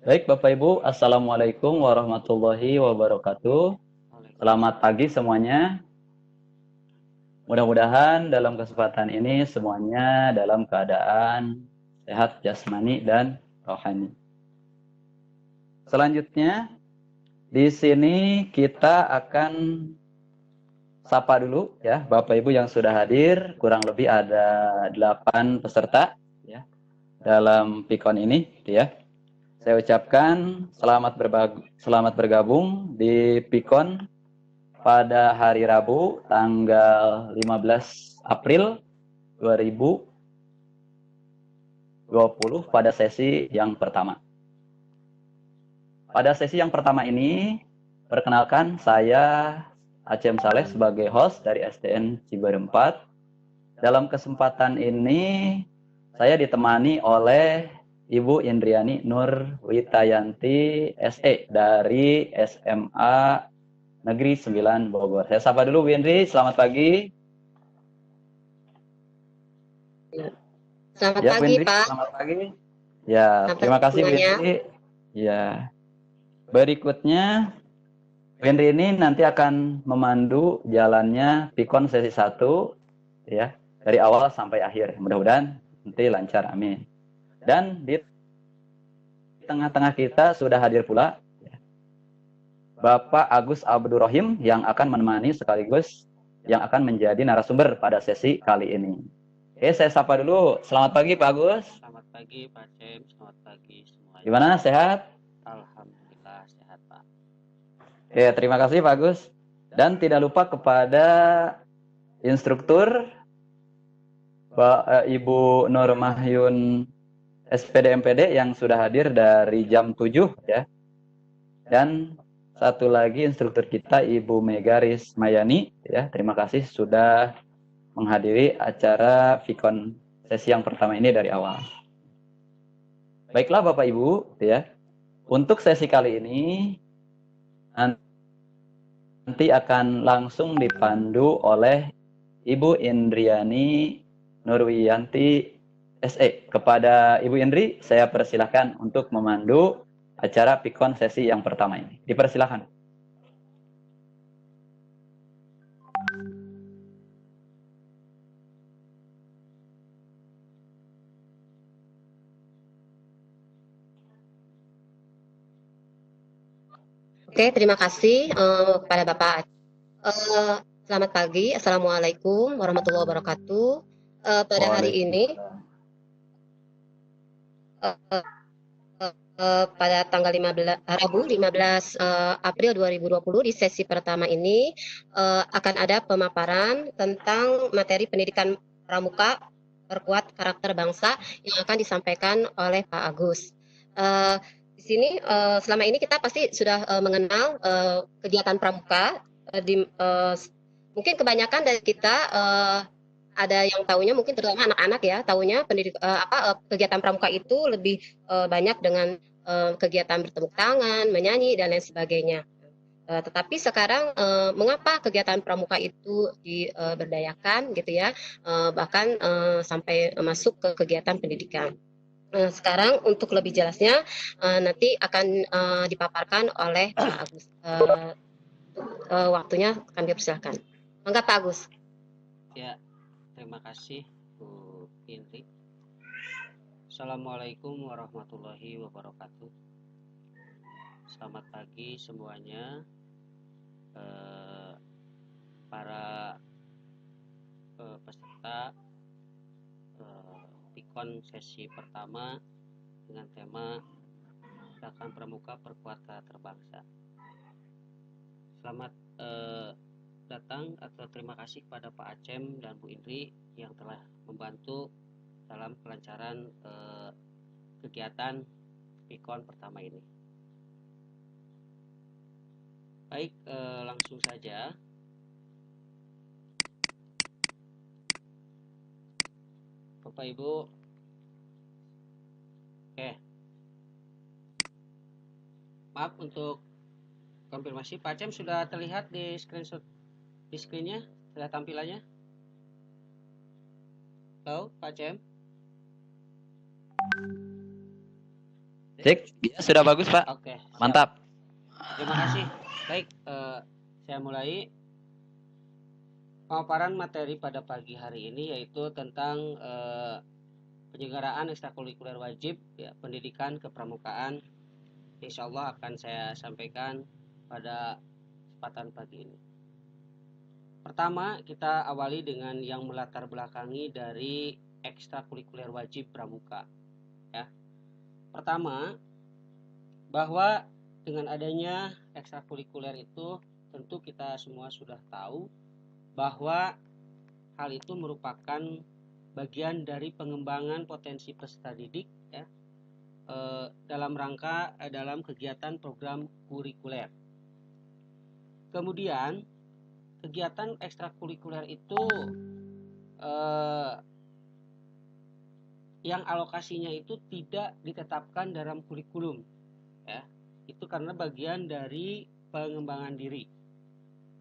Baik, Bapak Ibu, Assalamualaikum warahmatullahi wabarakatuh. Selamat Waalaikumsalam. pagi semuanya. Mudah-mudahan dalam kesempatan ini semuanya dalam keadaan sehat jasmani dan rohani. Selanjutnya, di sini kita akan sapa dulu ya Bapak Ibu yang sudah hadir. Kurang lebih ada 8 peserta ya dalam Pikon ini ya. Saya ucapkan selamat bergabung di Pikon pada hari Rabu tanggal 15 April 2020 pada sesi yang pertama. Pada sesi yang pertama ini, perkenalkan saya Acem Saleh sebagai host dari SDN Ciber 4. Dalam kesempatan ini, saya ditemani oleh Ibu Indriani Nur Witayanti SE dari SMA Negeri 9 Bogor. Saya sapa dulu Bu Indri, selamat pagi. Ya. Selamat Ya, Bu pagi, Indri, Pak. selamat pagi. Ya, Selamat terima pagi kasih Bu semuanya. Indri. Ya, berikutnya Bu Indri ini nanti akan memandu jalannya Pikon sesi 1 ya, dari awal sampai akhir. Mudah-mudahan nanti lancar, amin. Dan di tengah-tengah kita sudah hadir pula Bapak Agus Abdurrahim yang akan menemani sekaligus yang akan menjadi narasumber pada sesi kali ini. Oke, saya sapa dulu. Selamat pagi Pak Agus. Selamat pagi, Pak Cem. Selamat pagi semuanya. Gimana, sehat? Alhamdulillah sehat, Pak. Oke, terima kasih Pak Agus. Dan tidak lupa kepada instruktur Ibu Nur Mahyun SPD MPD yang sudah hadir dari jam 7 ya. Dan satu lagi instruktur kita Ibu Megaris Mayani ya. Terima kasih sudah menghadiri acara Vicon sesi yang pertama ini dari awal. Baiklah Bapak Ibu ya. Untuk sesi kali ini nanti akan langsung dipandu oleh Ibu Indriani Nurwiyanti SE. Kepada Ibu Indri, saya persilahkan untuk memandu acara Pikon sesi yang pertama ini. Dipersilahkan. Oke, terima kasih kepada Bapak. Eh, Selamat pagi. Assalamualaikum warahmatullahi wabarakatuh. Pada hari ini, Waalaikumsalam. eh, pada tanggal 15, Rabu 15 April 2020 di sesi pertama ini akan ada pemaparan tentang materi pendidikan pramuka perkuat karakter bangsa yang akan disampaikan oleh Pak Agus. Eh, di sini selama ini kita pasti sudah mengenal kegiatan pramuka. Mungkin kebanyakan dari kita ada yang tahunya mungkin terutama anak-anak ya tahunya kegiatan pramuka itu lebih banyak dengan kegiatan bertepuk tangan, menyanyi dan lain sebagainya. Tetapi sekarang mengapa kegiatan pramuka itu diberdayakan gitu ya, bahkan sampai masuk ke kegiatan pendidikan. Sekarang untuk lebih jelasnya nanti akan dipaparkan oleh Pak Agus. Waktunya kami persilakan. Mangga Pak Agus. Ya, terima kasih Bu Indri. Assalamualaikum warahmatullahi wabarakatuh. Selamat pagi semuanya. Para peserta Pikon sesi pertama dengan tema Gerakan Pramuka Perkuat Karakter Bangsa. Selamat datang atau terima kasih kepada Pak Acem dan Bu Indri yang telah membantu dalam kelancaran kegiatan Pikon pertama ini. Baik, langsung saja. Bapak Ibu, oke. Maaf untuk konfirmasi, Pak Acem sudah terlihat di screenshot di screennya, sudah tampilannya? Halo, Pak Acem? Cek, ya, sudah bagus Pak. Oke, siap. Mantap. Terima kasih. Baik, saya mulai pemaparan materi pada pagi hari ini, yaitu tentang penyelenggaraan ekstrakurikuler wajib ya, pendidikan kepramukaan. Insya Allah akan saya sampaikan pada kesempatan pagi ini. Pertama, kita awali dengan yang melatar belakangi dari ekstrakurikuler wajib pramuka. Ya. Pertama, bahwa dengan adanya ekstrakurikuler itu tentu kita semua sudah tahu bahwa hal itu merupakan bagian dari pengembangan potensi peserta didik ya, dalam rangka dalam kegiatan program kurikuler. Kemudian kegiatan ekstrakurikuler itu yang alokasinya itu tidak ditetapkan dalam kurikulum ya, itu karena bagian dari pengembangan diri.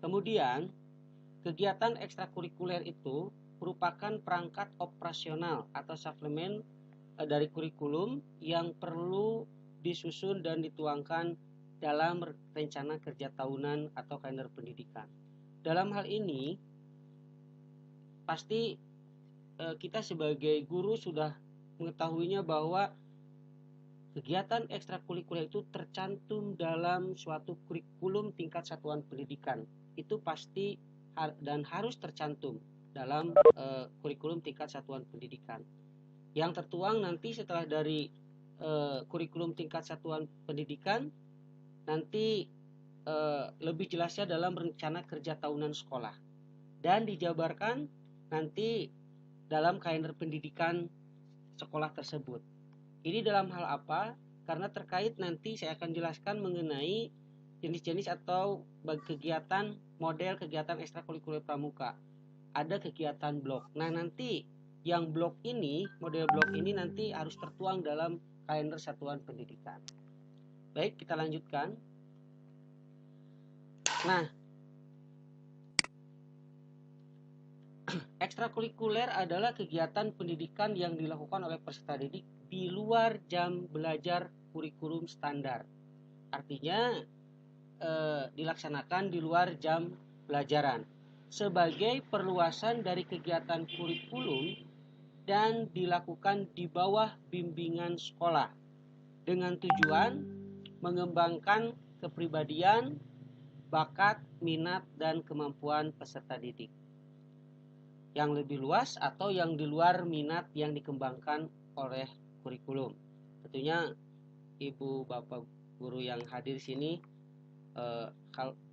Kemudian kegiatan ekstrakurikuler itu merupakan perangkat operasional atau suplemen dari kurikulum yang perlu disusun dan dituangkan dalam rencana kerja tahunan atau kalender pendidikan. Dalam hal ini pasti kita sebagai guru sudah mengetahuinya bahwa kegiatan ekstrakurikuler itu tercantum dalam suatu kurikulum tingkat satuan pendidikan. Itu pasti dan harus tercantum dalam kurikulum tingkat satuan pendidikan. Yang tertuang nanti setelah dari kurikulum tingkat satuan pendidikan, nanti lebih jelasnya dalam rencana kerja tahunan sekolah. Dan dijabarkan nanti dalam kalender pendidikan sekolah tersebut. Ini dalam hal apa? Karena terkait nanti saya akan jelaskan mengenai jenis-jenis atau kegiatan model kegiatan ekstrakurikuler pramuka. Ada kegiatan blok. Nah, nanti yang blok ini, model blok ini nanti harus tertuang dalam kalender satuan pendidikan. Baik, kita lanjutkan. Nah, ekstrakurikuler adalah kegiatan pendidikan yang dilakukan oleh peserta didik di luar jam belajar kurikulum standar. Artinya dilaksanakan di luar jam pelajaran sebagai perluasan dari kegiatan kurikulum dan dilakukan di bawah bimbingan sekolah dengan tujuan mengembangkan kepribadian, bakat, minat, dan kemampuan peserta didik yang lebih luas atau yang di luar minat yang dikembangkan oleh kurikulum. Tentunya Ibu Bapak guru yang hadir sini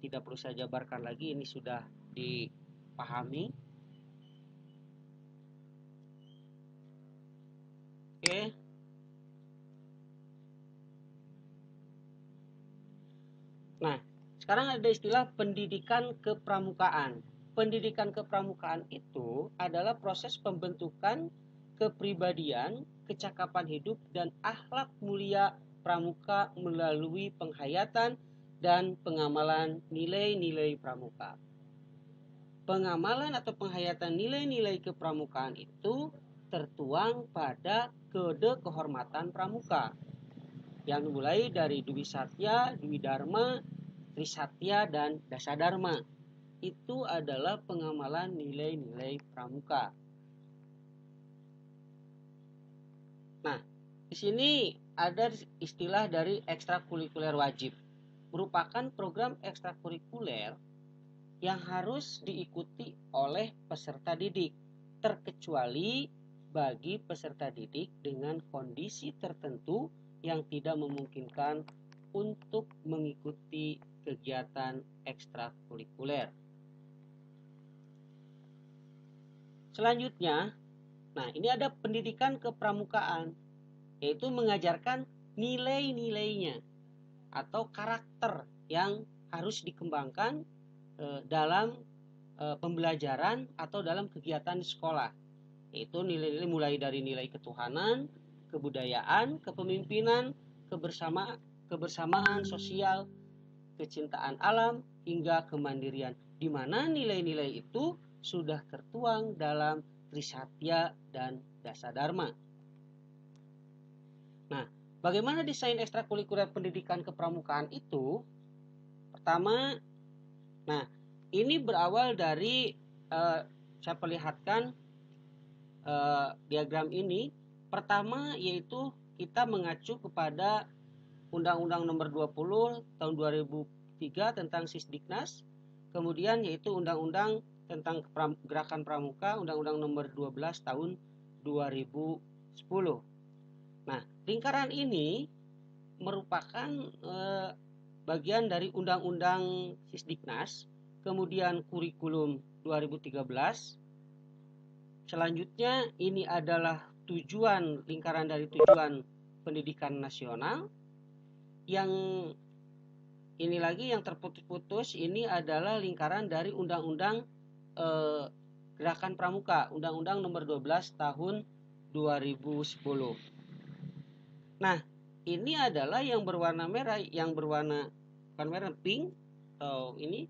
tidak perlu saya jabarkan lagi, ini sudah dipahami. Oke. Nah, sekarang ada istilah pendidikan kepramukaan. Pendidikan kepramukaan itu adalah proses pembentukan kepribadian, kecakapan hidup, dan akhlak mulia pramuka melalui penghayatan dan pengamalan nilai-nilai pramuka. Pengamalan atau penghayatan nilai-nilai kepramukaan itu tertuang pada kode kehormatan pramuka yang dimulai dari Dwi Satya, Dwi Dharma, Trisatya, dan Dasadharma. Itu adalah pengamalan nilai-nilai pramuka. Nah, di sini ada istilah dari ekstrakurikuler wajib. Merupakan program ekstrakurikuler yang harus diikuti oleh peserta didik, terkecuali bagi peserta didik dengan kondisi tertentu yang tidak memungkinkan untuk mengikuti kegiatan ekstrakurikuler. Selanjutnya, nah ini ada pendidikan kepramukaan, yaitu mengajarkan nilai-nilainya atau karakter yang harus dikembangkan dalam pembelajaran atau dalam kegiatan sekolah, yaitu nilai-nilai mulai dari nilai ketuhanan, kebudayaan, kepemimpinan, kebersamaan sosial, kecintaan alam, hingga kemandirian, di mana nilai-nilai itu sudah tertuang dalam Trisatya dan Dasadharma. Nah, Bagaimana desain ekstrakurikuler pendidikan kepramukaan itu? Pertama, nah ini berawal dari saya perlihatkan diagram ini. Pertama yaitu kita mengacu kepada Undang-Undang Nomor 20 Tahun 2003 tentang Sisdiknas, kemudian yaitu Undang-Undang tentang Gerakan Pramuka, Undang-Undang Nomor 12 Tahun 2010. Nah, lingkaran ini merupakan bagian dari Undang-Undang Sisdiknas, kemudian kurikulum 2013. Selanjutnya ini adalah tujuan, lingkaran dari tujuan pendidikan nasional. Yang ini lagi yang terputus-putus ini adalah lingkaran dari Undang-Undang Gerakan Pramuka, Undang-Undang Nomor 12 Tahun 2010. Nah, ini adalah yang berwarna merah, yang berwarna bukan merah, pink atau ini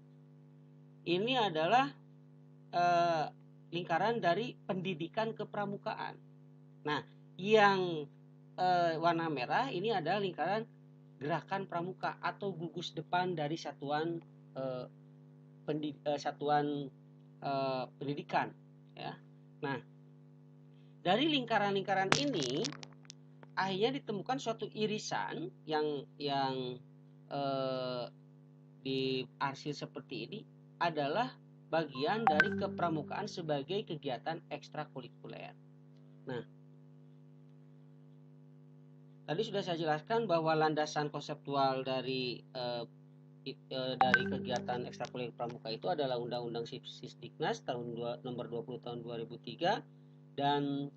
adalah lingkaran dari pendidikan kepramukaan. Nah, yang warna merah ini adalah lingkaran gerakan pramuka atau gugus depan dari satuan pendidikan, ya. Nah, dari lingkaran-lingkaran ini akhirnya ditemukan suatu irisan yang diarsir seperti ini adalah bagian dari kepramukaan sebagai kegiatan ekstrakurikuler. Nah, tadi sudah saya jelaskan bahwa landasan konseptual dari kegiatan ekstrakurikuler pramuka itu adalah Undang-Undang Sisdiknas Nomor 20 Tahun 2003 dan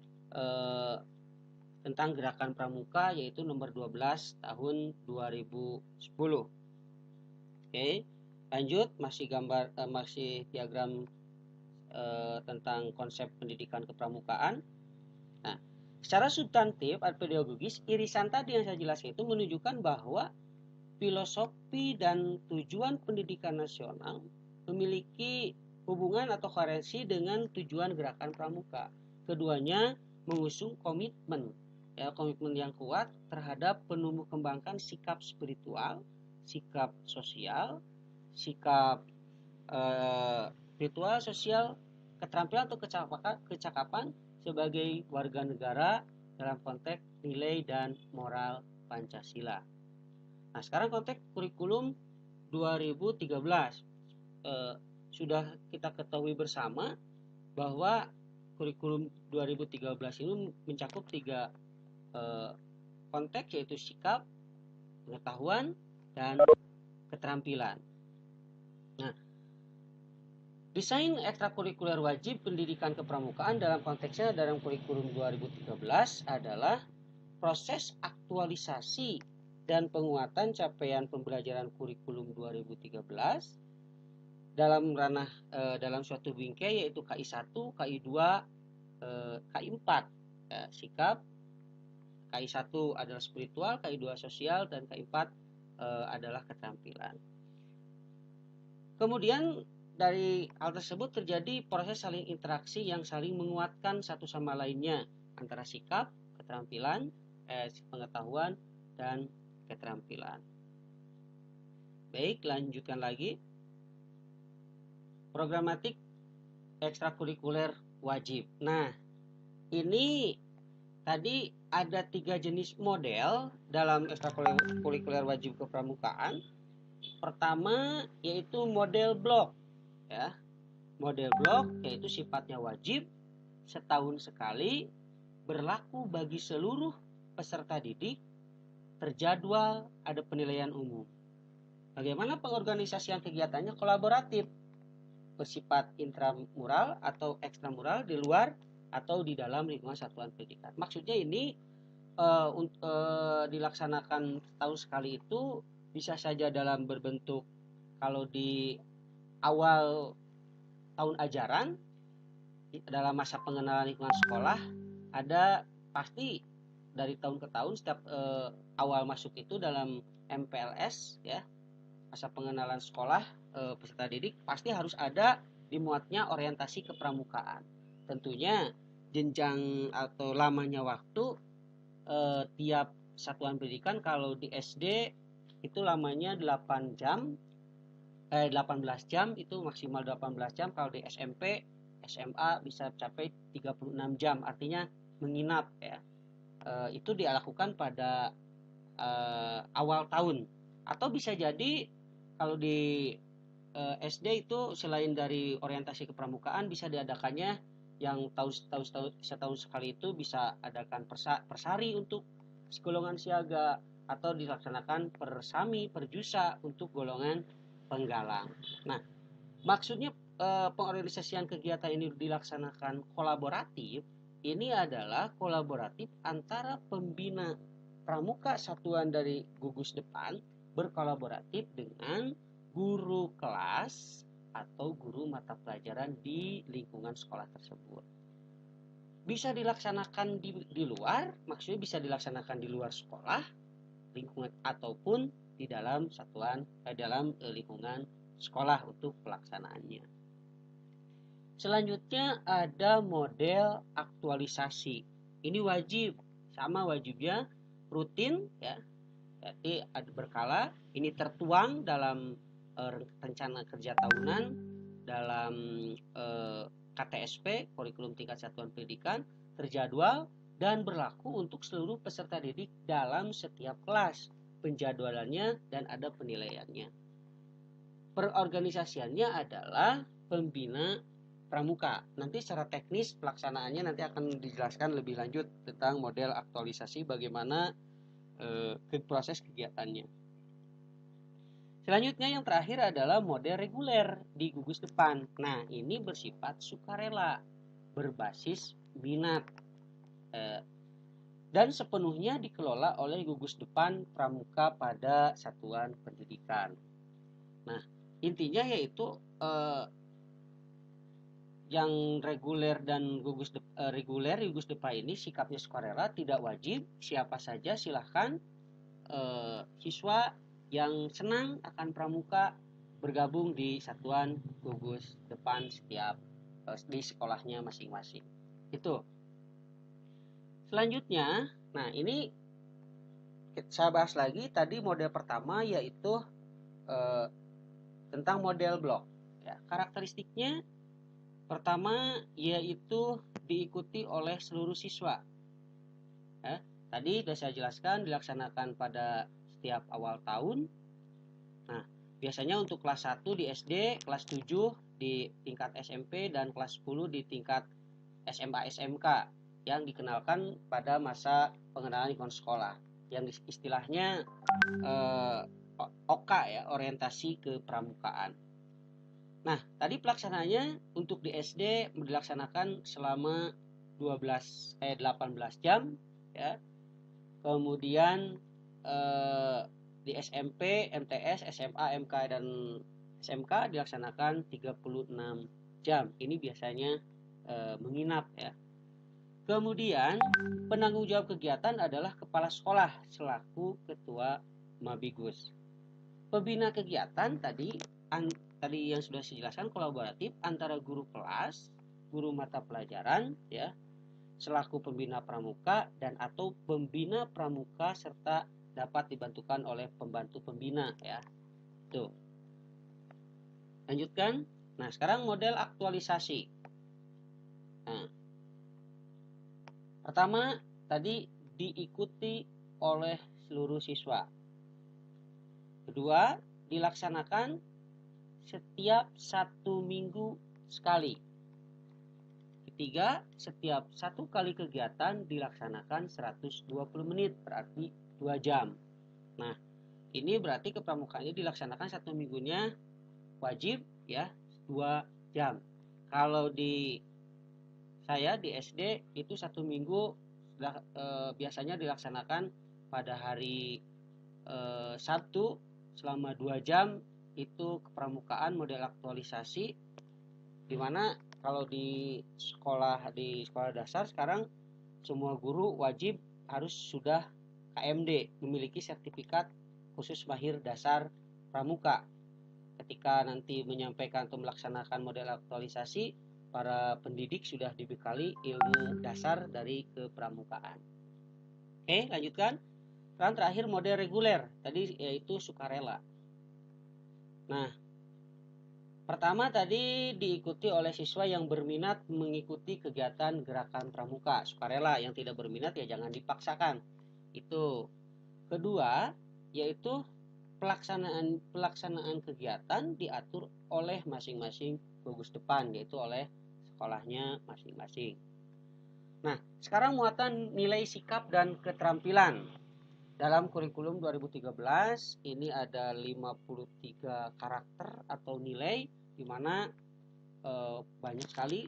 tentang Gerakan Pramuka yaitu Nomor 12 Tahun 2010. Oke, lanjut, masih diagram tentang konsep pendidikan kepramukaan. Nah, secara substantif atau pedagogis, irisan tadi yang saya jelaskan itu menunjukkan bahwa filosofi dan tujuan pendidikan nasional memiliki hubungan atau koherensi dengan tujuan gerakan pramuka. Keduanya mengusung komitmen yang kuat terhadap penumbuh kembangkan sikap spiritual, sikap sosial, sikap spiritual, sosial, keterampilan atau kecakapan sebagai warga negara dalam konteks nilai dan moral Pancasila. Nah, sekarang konteks kurikulum 2013 sudah kita ketahui bersama bahwa kurikulum 2013 ini mencakup 3 konteks, yaitu sikap, pengetahuan, dan keterampilan. Nah, desain ekstrakurikuler wajib pendidikan kepramukaan dalam konteksnya dalam kurikulum 2013 adalah proses aktualisasi dan penguatan capaian pembelajaran kurikulum 2013 dalam ranah dalam suatu bingkai yaitu KI 1, KI 2, KI 4. Sikap, KI 1 adalah spiritual, KI 2 sosial, dan KI 4 adalah keterampilan. Kemudian dari hal tersebut terjadi proses saling interaksi yang saling menguatkan satu sama lainnya antara sikap, keterampilan, pengetahuan, dan keterampilan. Baik, lanjutkan lagi. Programatik ekstrakurikuler wajib. Nah, ini tadi ada 3 jenis model dalam ekstrakurikuler wajib kepramukaan. Pertama yaitu model blok, ya. Model blok yaitu sifatnya wajib, setahun sekali, berlaku bagi seluruh peserta didik, terjadwal, ada penilaian umum. Bagaimana pengorganisasian kegiatannya? Kolaboratif, bersifat intramural atau ekstramural, di luar atau di dalam lingkungan satuan pendidikan. Maksudnya ini dilaksanakan tahun sekali itu bisa saja dalam berbentuk, kalau di awal tahun ajaran dalam masa pengenalan lingkungan sekolah, ada pasti dari tahun ke tahun setiap awal masuk itu dalam MPLS, ya, masa pengenalan sekolah peserta didik, pasti harus ada dimuatnya orientasi kepramukaan. Tentunya jenjang atau lamanya waktu tiap satuan pendidikan. Kalau di SD itu lamanya 18 jam, itu maksimal 18 jam. Kalau di SMP, SMA bisa capai 36 jam, artinya menginap ya. Itu dilakukan pada awal tahun, atau bisa jadi kalau di SD itu selain dari orientasi kepramukaan bisa diadakannya yang setahun sekali itu bisa adakan persari untuk golongan siaga, atau dilaksanakan persami perjusa untuk golongan penggalang. Nah, maksudnya pengorganisasian kegiatan ini dilaksanakan kolaboratif, ini adalah kolaboratif antara pembina pramuka satuan dari gugus depan berkolaboratif dengan guru kelas atau guru mata pelajaran di lingkungan sekolah tersebut. Bisa dilaksanakan di luar, maksudnya bisa dilaksanakan di luar sekolah, lingkungan, ataupun di dalam dalam lingkungan sekolah untuk pelaksanaannya. Selanjutnya ada model aktualisasi. Ini wajibnya rutin ya. Jadi ada berkala, ini tertuang dalam rencana kerja tahunan, dalam KTSP, kurikulum tingkat satuan pendidikan, terjadwal dan berlaku untuk seluruh peserta didik dalam setiap kelas. Penjadwalannya dan ada penilaiannya. Perorganisasiannya adalah pembina pramuka. Nanti secara teknis pelaksanaannya nanti akan dijelaskan lebih lanjut tentang model aktualisasi, bagaimana proses kegiatannya. Selanjutnya yang terakhir adalah model reguler di gugus depan. Nah, ini bersifat sukarela, berbasis minat, dan sepenuhnya dikelola oleh gugus depan pramuka pada satuan pendidikan. Nah, intinya yaitu yang reguler dan gugus depan ini sikapnya sukarela, tidak wajib, siapa saja silahkan siswa yang senang akan pramuka bergabung di satuan gugus depan setiap di sekolahnya masing-masing. Itu. Selanjutnya, nah ini saya bahas lagi tadi model pertama, yaitu tentang model blok. Ya, karakteristiknya pertama yaitu diikuti oleh seluruh siswa. Ya, tadi sudah saya jelaskan dilaksanakan pada setiap awal tahun. Nah, biasanya untuk kelas 1 di SD, kelas 7 di tingkat SMP, dan kelas 10 di tingkat SMA SMK yang dikenalkan pada masa pengenalan lingkungan sekolah, yang istilahnya OK ya, orientasi kepramukaan. Nah, tadi pelaksanaannya untuk di SD dilaksanakan selama 18 jam ya. Kemudian di SMP, MTS, SMA, MK dan SMK dilaksanakan 36 jam. Ini biasanya menginap ya. Kemudian penanggung jawab kegiatan adalah kepala sekolah selaku ketua Mabigus. Pembina kegiatan tadi yang sudah saya jelaskan kolaboratif antara guru kelas, guru mata pelajaran ya, selaku pembina pramuka dan atau pembina pramuka serta dapat dibantukan oleh pembantu pembina ya. Tuh. Lanjutkan. Nah, sekarang model aktualisasi. Nah, pertama tadi diikuti oleh seluruh siswa. Kedua, dilaksanakan setiap 1 minggu sekali. Ketiga, setiap 1 kali kegiatan dilaksanakan 120 menit, berarti 2 jam. Nah, ini berarti kepramukaannya dilaksanakan 1 minggunya wajib ya 2 jam. Kalau di saya di SD itu 1 minggu biasanya dilaksanakan pada hari Sabtu selama 2 jam, itu kepramukaan model aktualisasi, di mana kalau di sekolah dasar sekarang semua guru wajib harus sudah KMD, memiliki sertifikat khusus mahir dasar pramuka. Ketika nanti menyampaikan atau melaksanakan model aktualisasi, para pendidik sudah dibekali ilmu dasar dari kepramukaan. Oke, lanjutkan. Sekarang terakhir mode reguler, tadi yaitu sukarela. Nah, pertama tadi diikuti oleh siswa yang berminat mengikuti kegiatan gerakan pramuka, sukarela. Yang tidak berminat ya jangan dipaksakan. Itu. Kedua, yaitu pelaksanaan kegiatan diatur oleh masing-masing gugus depan, yaitu oleh sekolahnya masing-masing. Nah, sekarang muatan nilai sikap dan keterampilan. Dalam kurikulum 2013 ini ada 53 karakter atau nilai, di mana banyak sekali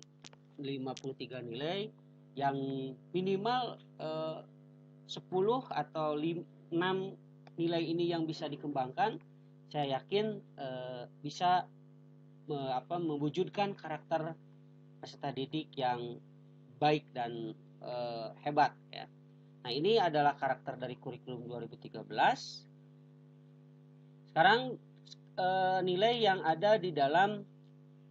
53 nilai yang minimal 10 atau 6 nilai ini yang bisa dikembangkan. Saya yakin bisa mewujudkan karakter peserta didik yang baik dan hebat ya. Nah, ini adalah karakter dari kurikulum 2013. Sekarang nilai yang ada di dalam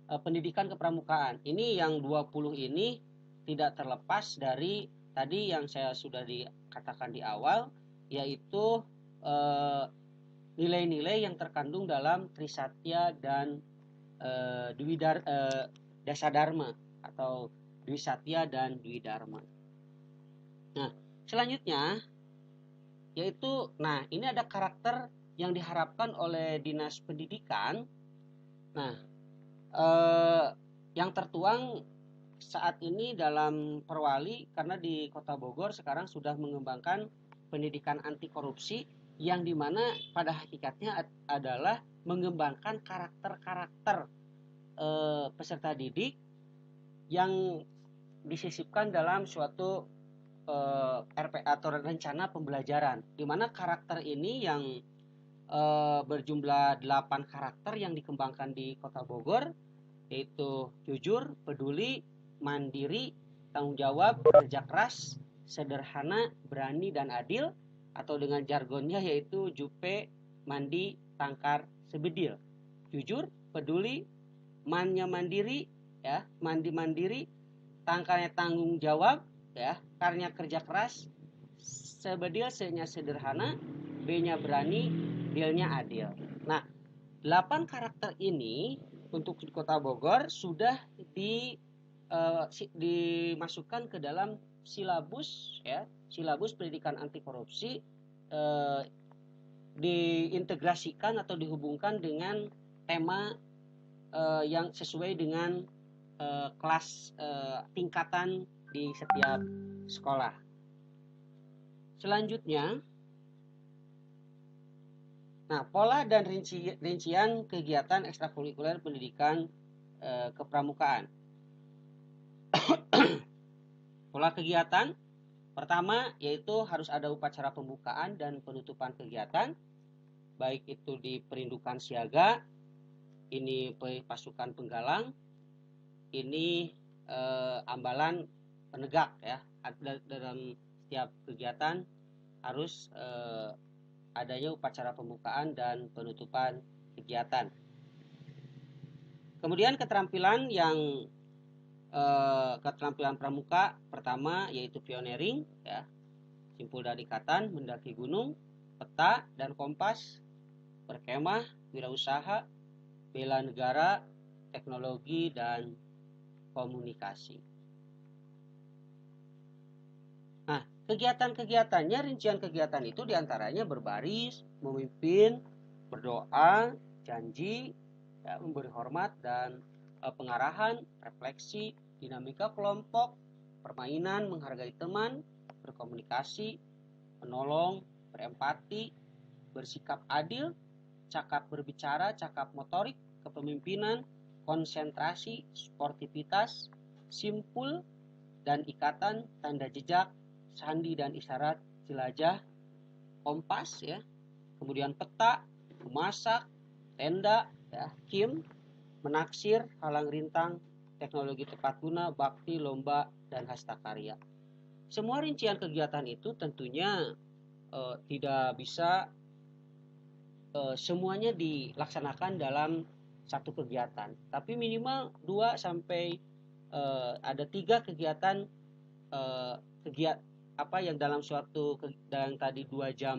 pendidikan kepramukaan. Ini yang 20 ini tidak terlepas dari tadi yang saya sudah dikatakan di awal, yaitu nilai-nilai yang terkandung dalam Trisatya dan Dasadharma atau Dwi Satya dan Dwi Dharma. Nah, selanjutnya yaitu, nah ini ada karakter yang diharapkan oleh Dinas Pendidikan. Nah, yang tertuang saat ini dalam Perwali, karena di Kota Bogor sekarang sudah mengembangkan pendidikan anti korupsi, yang dimana pada hakikatnya adalah mengembangkan karakter-karakter peserta didik yang disisipkan dalam suatu RP atau rencana pembelajaran, di mana karakter ini yang berjumlah 8 karakter yang dikembangkan di Kota Bogor, yaitu jujur, peduli, mandiri, tanggung jawab, kerja keras, sederhana, berani, dan adil, atau dengan jargonnya yaitu jupe, mandi, tangkar, sebedil. Jujur, peduli, mannya mandiri, ya, mandi mandiri, tangkarnya tanggung jawab, ya, karnya kerja keras, sebedil se-nya sederhana, B-nya berani, deal-nya adil. Nah, 8 karakter ini untuk di Kota Bogor sudah dimasukkan ke dalam silabus, ya, silabus pendidikan anti korupsi, diintegrasikan atau dihubungkan dengan tema yang sesuai dengan kelas tingkatan di setiap sekolah. Selanjutnya, nah, pola dan rincian kegiatan ekstrakurikuler pendidikan kepramukaan. Pola kegiatan pertama yaitu harus ada upacara pembukaan dan penutupan kegiatan, baik itu di perindukan siaga, ini pasukan penggalang, ini ambalan penegak ya. Dalam setiap kegiatan harus adanya upacara pembukaan dan penutupan kegiatan. Kemudian keterampilan yang keterampilan pramuka pertama yaitu pioneering, ya, simpul dan ikatan, mendaki gunung, peta dan kompas, berkemah, wirausaha, bela negara, teknologi dan komunikasi. Nah, kegiatan-kegiatannya, rincian kegiatan itu diantaranya berbaris, memimpin, berdoa, janji, ya, memberi hormat dan pengarahan, refleksi, dinamika kelompok, permainan, menghargai teman, berkomunikasi, menolong, berempati, bersikap adil, cakap berbicara, cakap motorik, kepemimpinan, konsentrasi, sportivitas, simpul dan ikatan, tanda jejak, sandi dan isyarat, jelajah, kompas, ya, kemudian peta, memasak, tenda, ya, kim, menaksir, halang rintang, teknologi tepat guna, bakti, lomba, dan hastakarya. Semua rincian kegiatan itu tentunya tidak bisa semuanya dilaksanakan dalam satu kegiatan, tapi minimal 2 sampai ada 3 kegiatan apa yang dalam suatu dalam tadi 2 jam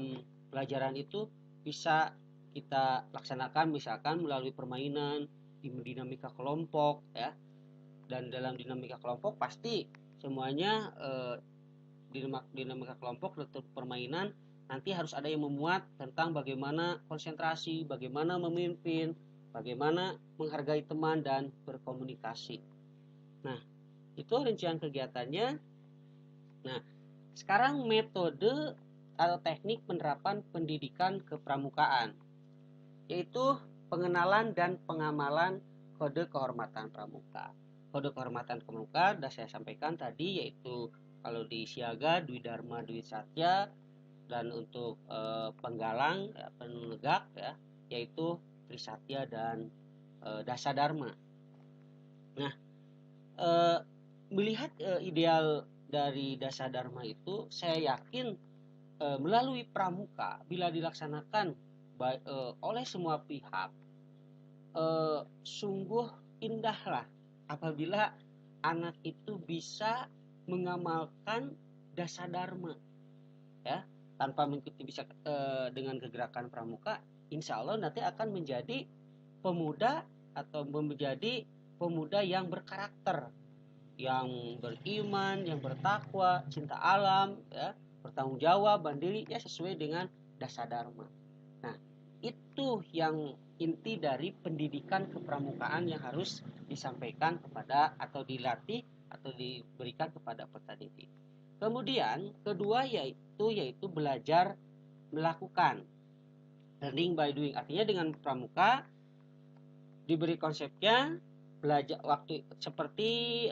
pelajaran itu bisa kita laksanakan, misalkan melalui permainan di dinamika kelompok ya. Dan dalam dinamika kelompok pasti semuanya dinamika kelompok atau permainan nanti harus ada yang memuat tentang bagaimana konsentrasi, bagaimana memimpin, bagaimana menghargai teman dan berkomunikasi. Nah, itu rincian kegiatannya. Nah, sekarang metode atau teknik penerapan pendidikan kepramukaan, yaitu pengenalan dan pengamalan kode kehormatan pramuka. Kode kehormatan pramuka sudah saya sampaikan tadi, yaitu kalau di siaga Dwi Dharma Dwi Satya, dan untuk penggalang ya, penegak ya, yaitu Trisatya dan Dasadharma. Nah, melihat ideal dari Dasadharma itu, saya yakin melalui pramuka bila dilaksanakan oleh semua pihak, sungguh indahlah apabila anak itu bisa mengamalkan Dasadharma ya, tanpa mengikuti bisa dengan kegerakan pramuka, insya Allah nanti akan menjadi pemuda atau menjadi pemuda yang berkarakter, yang beriman, yang bertakwa, cinta alam, ya, bertanggung jawab, mandiri, ya sesuai dengan Dasadharma. Nah, itu yang inti dari pendidikan kepramukaan yang harus disampaikan kepada atau dilatih atau diberikan kepada peserta didik. Kemudian kedua yaitu belajar melakukan, learning by doing. Artinya dengan pramuka diberi konsepnya belajar waktu seperti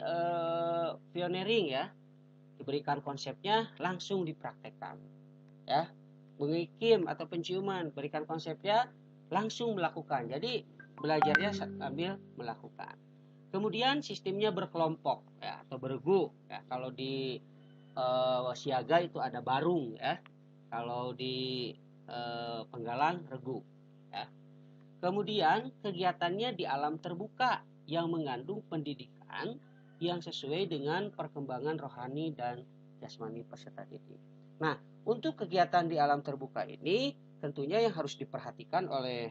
pioneering ya, diberikan konsepnya langsung dipraktekkan ya. Mengikim atau penciuman, berikan konsepnya langsung melakukan. Jadi belajarnya sambil melakukan. Kemudian sistemnya berkelompok ya, atau bergu ya. Kalau di siaga itu ada barung ya. Kalau di penggalang regu ya. Kemudian kegiatannya di alam terbuka yang mengandung pendidikan yang sesuai dengan perkembangan rohani dan jasmani peserta didik. Nah, untuk kegiatan di alam terbuka ini tentunya yang harus diperhatikan oleh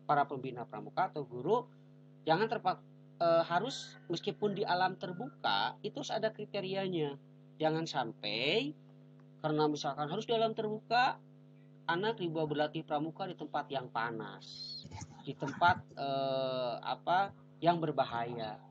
para pembina pramuka atau guru, jangan harus meskipun di alam terbuka itu harus ada kriterianya. Jangan sampai karena misalkan harus di alam terbuka, anak dibawa berlatih pramuka di tempat yang panas, di tempat yang berbahaya.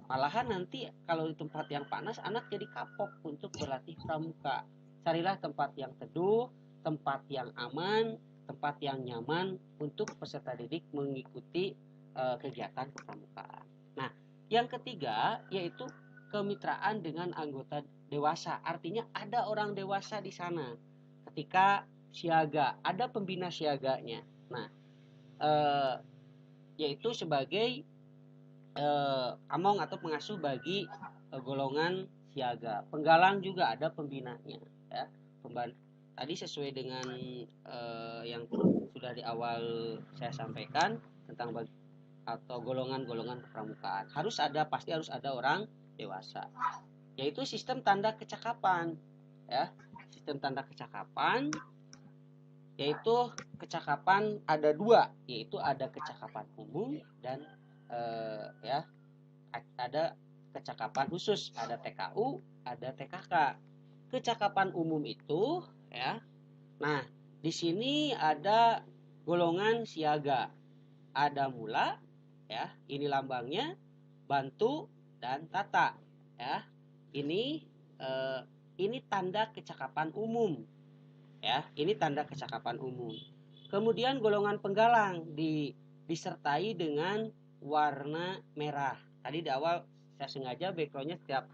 Malahan nanti kalau di tempat yang panas anak jadi kapok untuk berlatih pramuka. Carilah tempat yang teduh, tempat yang aman, tempat yang nyaman untuk peserta didik mengikuti kegiatan kepramukaan. Nah, yang ketiga yaitu kemitraan dengan anggota dewasa. Artinya ada orang dewasa di sana. Ketika siaga, ada pembina siaganya. Nah, yaitu sebagai among atau pengasuh bagi golongan siaga. Penggalang juga ada pembinanya ya. Tadi sesuai dengan yang sudah di awal saya sampaikan tentang atau golongan-golongan kepramukaan. Pasti harus ada orang dewasa. Yaitu sistem tanda kecakapan ya. Sistem tanda kecakapan yaitu kecakapan ada 2, yaitu ada kecakapan umum dan ya ada kecakapan khusus, ada TKU, ada TKK. Kecakapan umum itu ya. Nah, di sini ada golongan siaga. Ada mula ya, ini lambangnya, bantu dan tata ya. Ini tanda kecakapan umum. Ya, ini tanda kecakapan umum. Kemudian golongan penggalang disertai dengan warna merah. Tadi di awal saya sengaja backgroundnya setiap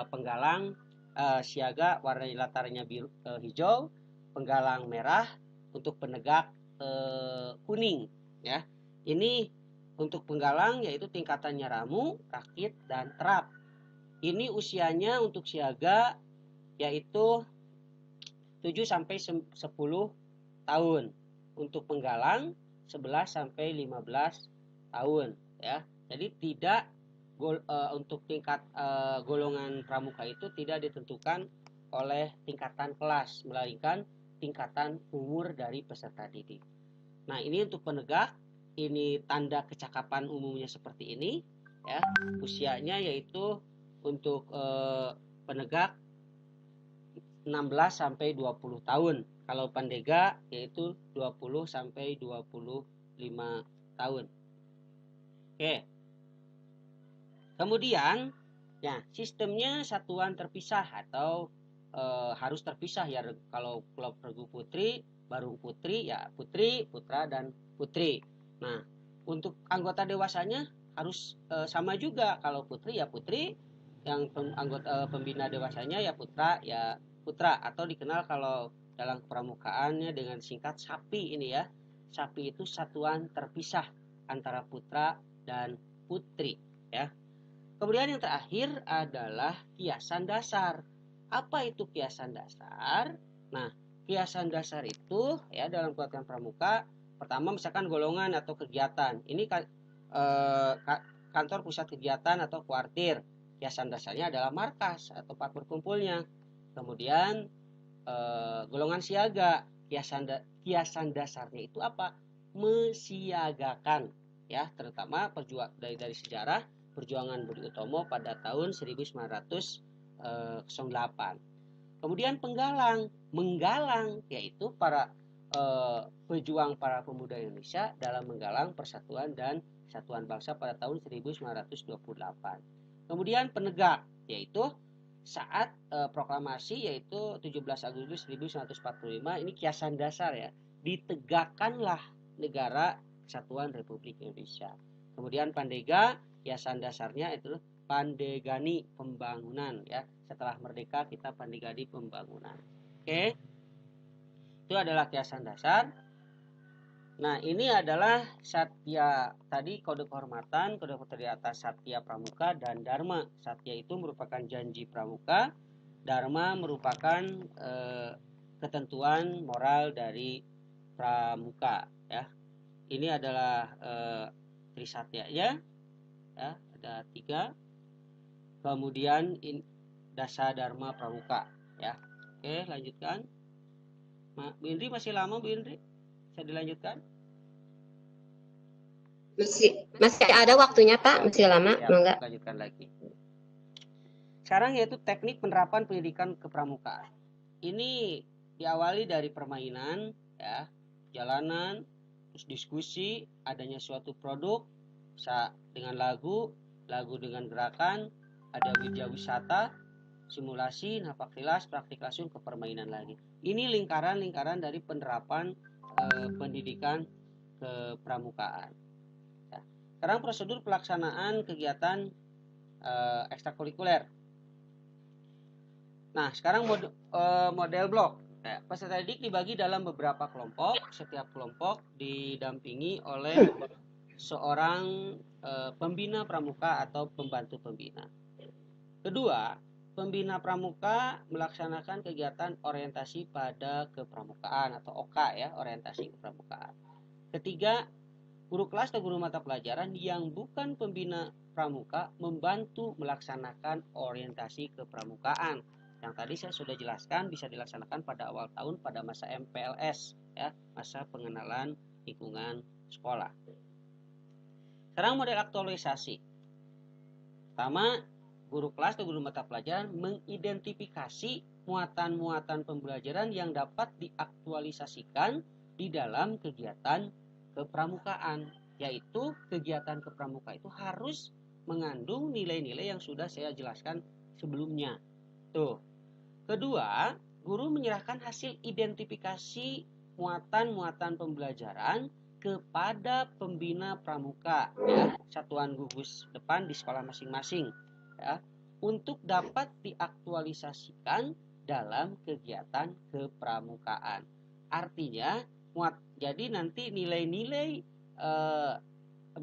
penggalang siaga warna latarnya biru, hijau, penggalang merah, untuk penegak kuning. Ya, ini untuk penggalang yaitu tingkatannya ramu, rakit, dan terap. Ini usianya untuk siaga yaitu 7 sampai 10 tahun. Untuk penggalang 11 sampai 15 tahun ya. Jadi tidak untuk tingkat golongan pramuka itu tidak ditentukan oleh tingkatan kelas, melainkan tingkatan umur dari peserta didik. Nah, ini untuk penegak, ini tanda kecakapan umumnya seperti ini, ya. Usianya yaitu untuk penegak 16 sampai 20 tahun. Kalau pandega yaitu 20 sampai 25 tahun. Oke. Kemudian, ya, sistemnya satuan terpisah atau harus terpisah ya. Kalau klub regu putri, barung putri, ya putri, putra, dan putri. Nah, untuk anggota dewasanya harus sama juga. Kalau putri ya putri, yang anggota pembina dewasanya ya putra atau dikenal kalau dalam pramukaannya dengan singkat SAPI ini ya. SAPI itu satuan terpisah antara putra dan putri ya. Kemudian yang terakhir adalah kiasan dasar. Apa itu kiasan dasar? Nah, kiasan dasar itu ya dalam pelatihan pramuka, pertama misalkan golongan atau kegiatan. Ini kantor pusat kegiatan atau kuartir. Kiasan dasarnya adalah markas atau tempat berkumpulnya. Kemudian golongan siaga. Kiasan dasarnya itu apa? Mensiagakan ya, terutama dari sejarah perjuangan Budi Utomo pada tahun 1908. Kemudian menggalang yaitu para pejuang para pemuda Indonesia dalam menggalang persatuan dan kesatuan bangsa pada tahun 1928. Kemudian penegak yaitu saat proklamasi yaitu 17 Agustus 1945, ini kiasan dasar ya, ditegakkanlah negara Kesatuan Republik Indonesia. Kemudian pandega, kiasan dasarnya itu pandegani pembangunan ya. Setelah merdeka kita pandegani pembangunan. Oke. Itu adalah kiasan dasar. Nah, ini adalah Satya tadi, kode kehormatan, kode di atas Satya Pramuka dan Dharma. Satya itu merupakan janji pramuka, Dharma merupakan ketentuan moral dari pramuka ya. Ini adalah Trisatya ya, ada 3. Kemudian Dasa Dharma Pramuka ya. Oke, lanjutkan. Bu Indri masih lama, Bu Indri? Bisa dilanjutkan? Masih ada waktunya, Pak, masih lama, Ya, enggak? lanjutkan lagi. Sekarang yaitu teknik penerapan pendidikan kepramukaan. Ini diawali dari permainan ya, jalanan, terus diskusi, adanya suatu produk, bisa dengan lagu dengan gerakan, ada widya wisata, simulasi, napak tilas, praktik langsung ke permainan lagi. Ini lingkaran-lingkaran dari penerapan pendidikan kepramukaan. Ya. Sekarang prosedur pelaksanaan kegiatan ekstrakurikuler. Nah, sekarang model blok. Peserta didik dibagi dalam beberapa kelompok. Setiap kelompok didampingi oleh seorang pembina pramuka atau pembantu pembina. Kedua, pembina pramuka melaksanakan kegiatan orientasi pada kepramukaan atau OK ya, orientasi kepramukaan. Ketiga, guru kelas atau guru mata pelajaran yang bukan pembina pramuka membantu melaksanakan orientasi kepramukaan. Yang tadi saya sudah jelaskan bisa dilaksanakan pada awal tahun pada masa MPLS ya, masa pengenalan lingkungan sekolah. Sekarang model aktualisasi. Pertama, guru kelas atau guru mata pelajaran mengidentifikasi muatan-muatan pembelajaran yang dapat diaktualisasikan di dalam kegiatan kepramukaan, yaitu kegiatan kepramukaan itu harus mengandung nilai-nilai yang sudah saya jelaskan sebelumnya. Tuh. Kedua, guru menyerahkan hasil identifikasi muatan-muatan pembelajaran kepada pembina pramuka ya, satuan gugus depan di sekolah masing-masing ya, untuk dapat diaktualisasikan dalam kegiatan kepramukaan. Artinya jadi nanti nilai-nilai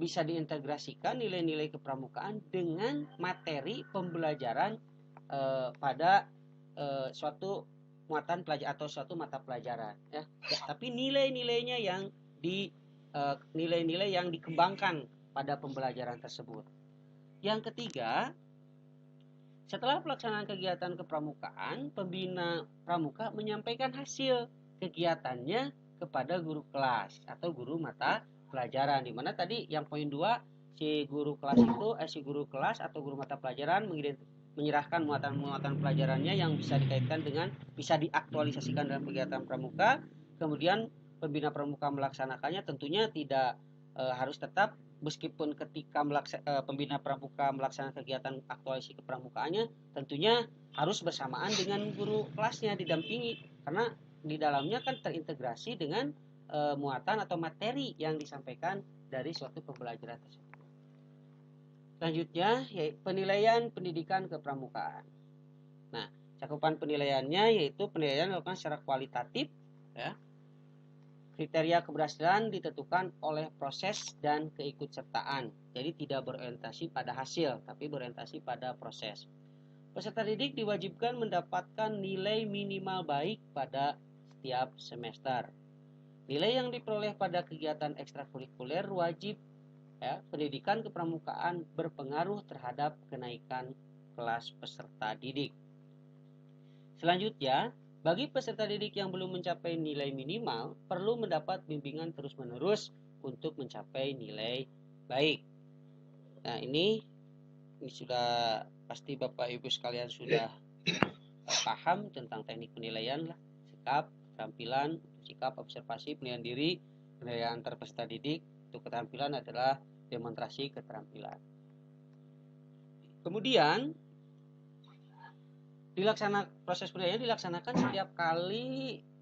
bisa diintegrasikan nilai-nilai kepramukaan dengan materi pembelajaran pada suatu muatan pelajaran atau suatu mata pelajaran ya. Tapi nilai-nilainya yang nilai-nilai yang dikembangkan pada pembelajaran tersebut. Yang ketiga, Setelah pelaksanaan kegiatan kepramukaan, pembina pramuka menyampaikan hasil kegiatannya kepada guru kelas atau guru mata pelajaran. Di mana tadi yang poin 2, si guru kelas atau guru mata pelajaran menyerahkan muatan-muatan pelajarannya yang bisa dikaitkan dengan bisa diaktualisasikan dalam kegiatan pramuka. Kemudian pembina pramuka melaksanakannya, tentunya tidak harus tetap, meskipun ketika pembina pramuka melaksanakan kegiatan aktualisasi kepramukaannya, tentunya harus bersamaan dengan guru kelasnya, didampingi, karena di dalamnya kan terintegrasi dengan muatan atau materi yang disampaikan dari suatu pembelajaran tersebut. Selanjutnya, yaitu penilaian pendidikan kepramukaan. Nah, cakupan penilaiannya yaitu penilaian dilakukan secara kualitatif, ya. Kriteria keberhasilan ditentukan oleh proses dan keikutsertaan. Jadi tidak berorientasi pada hasil, tapi berorientasi pada proses. Peserta didik diwajibkan mendapatkan nilai minimal baik pada setiap semester. Nilai yang diperoleh pada kegiatan ekstrakurikuler wajib, ya, pendidikan kepramukaan berpengaruh terhadap kenaikan kelas peserta didik. Selanjutnya, bagi peserta didik yang belum mencapai nilai minimal, perlu mendapat bimbingan terus-menerus untuk mencapai nilai baik. Nah, ini sudah pasti Bapak Ibu sekalian sudah paham tentang teknik penilaian lah, sikap, keterampilan, sikap, observasi, penilaian diri, penilaian antar peserta didik. Untuk keterampilan adalah demonstrasi keterampilan. Kemudian proses penilaian dilaksanakan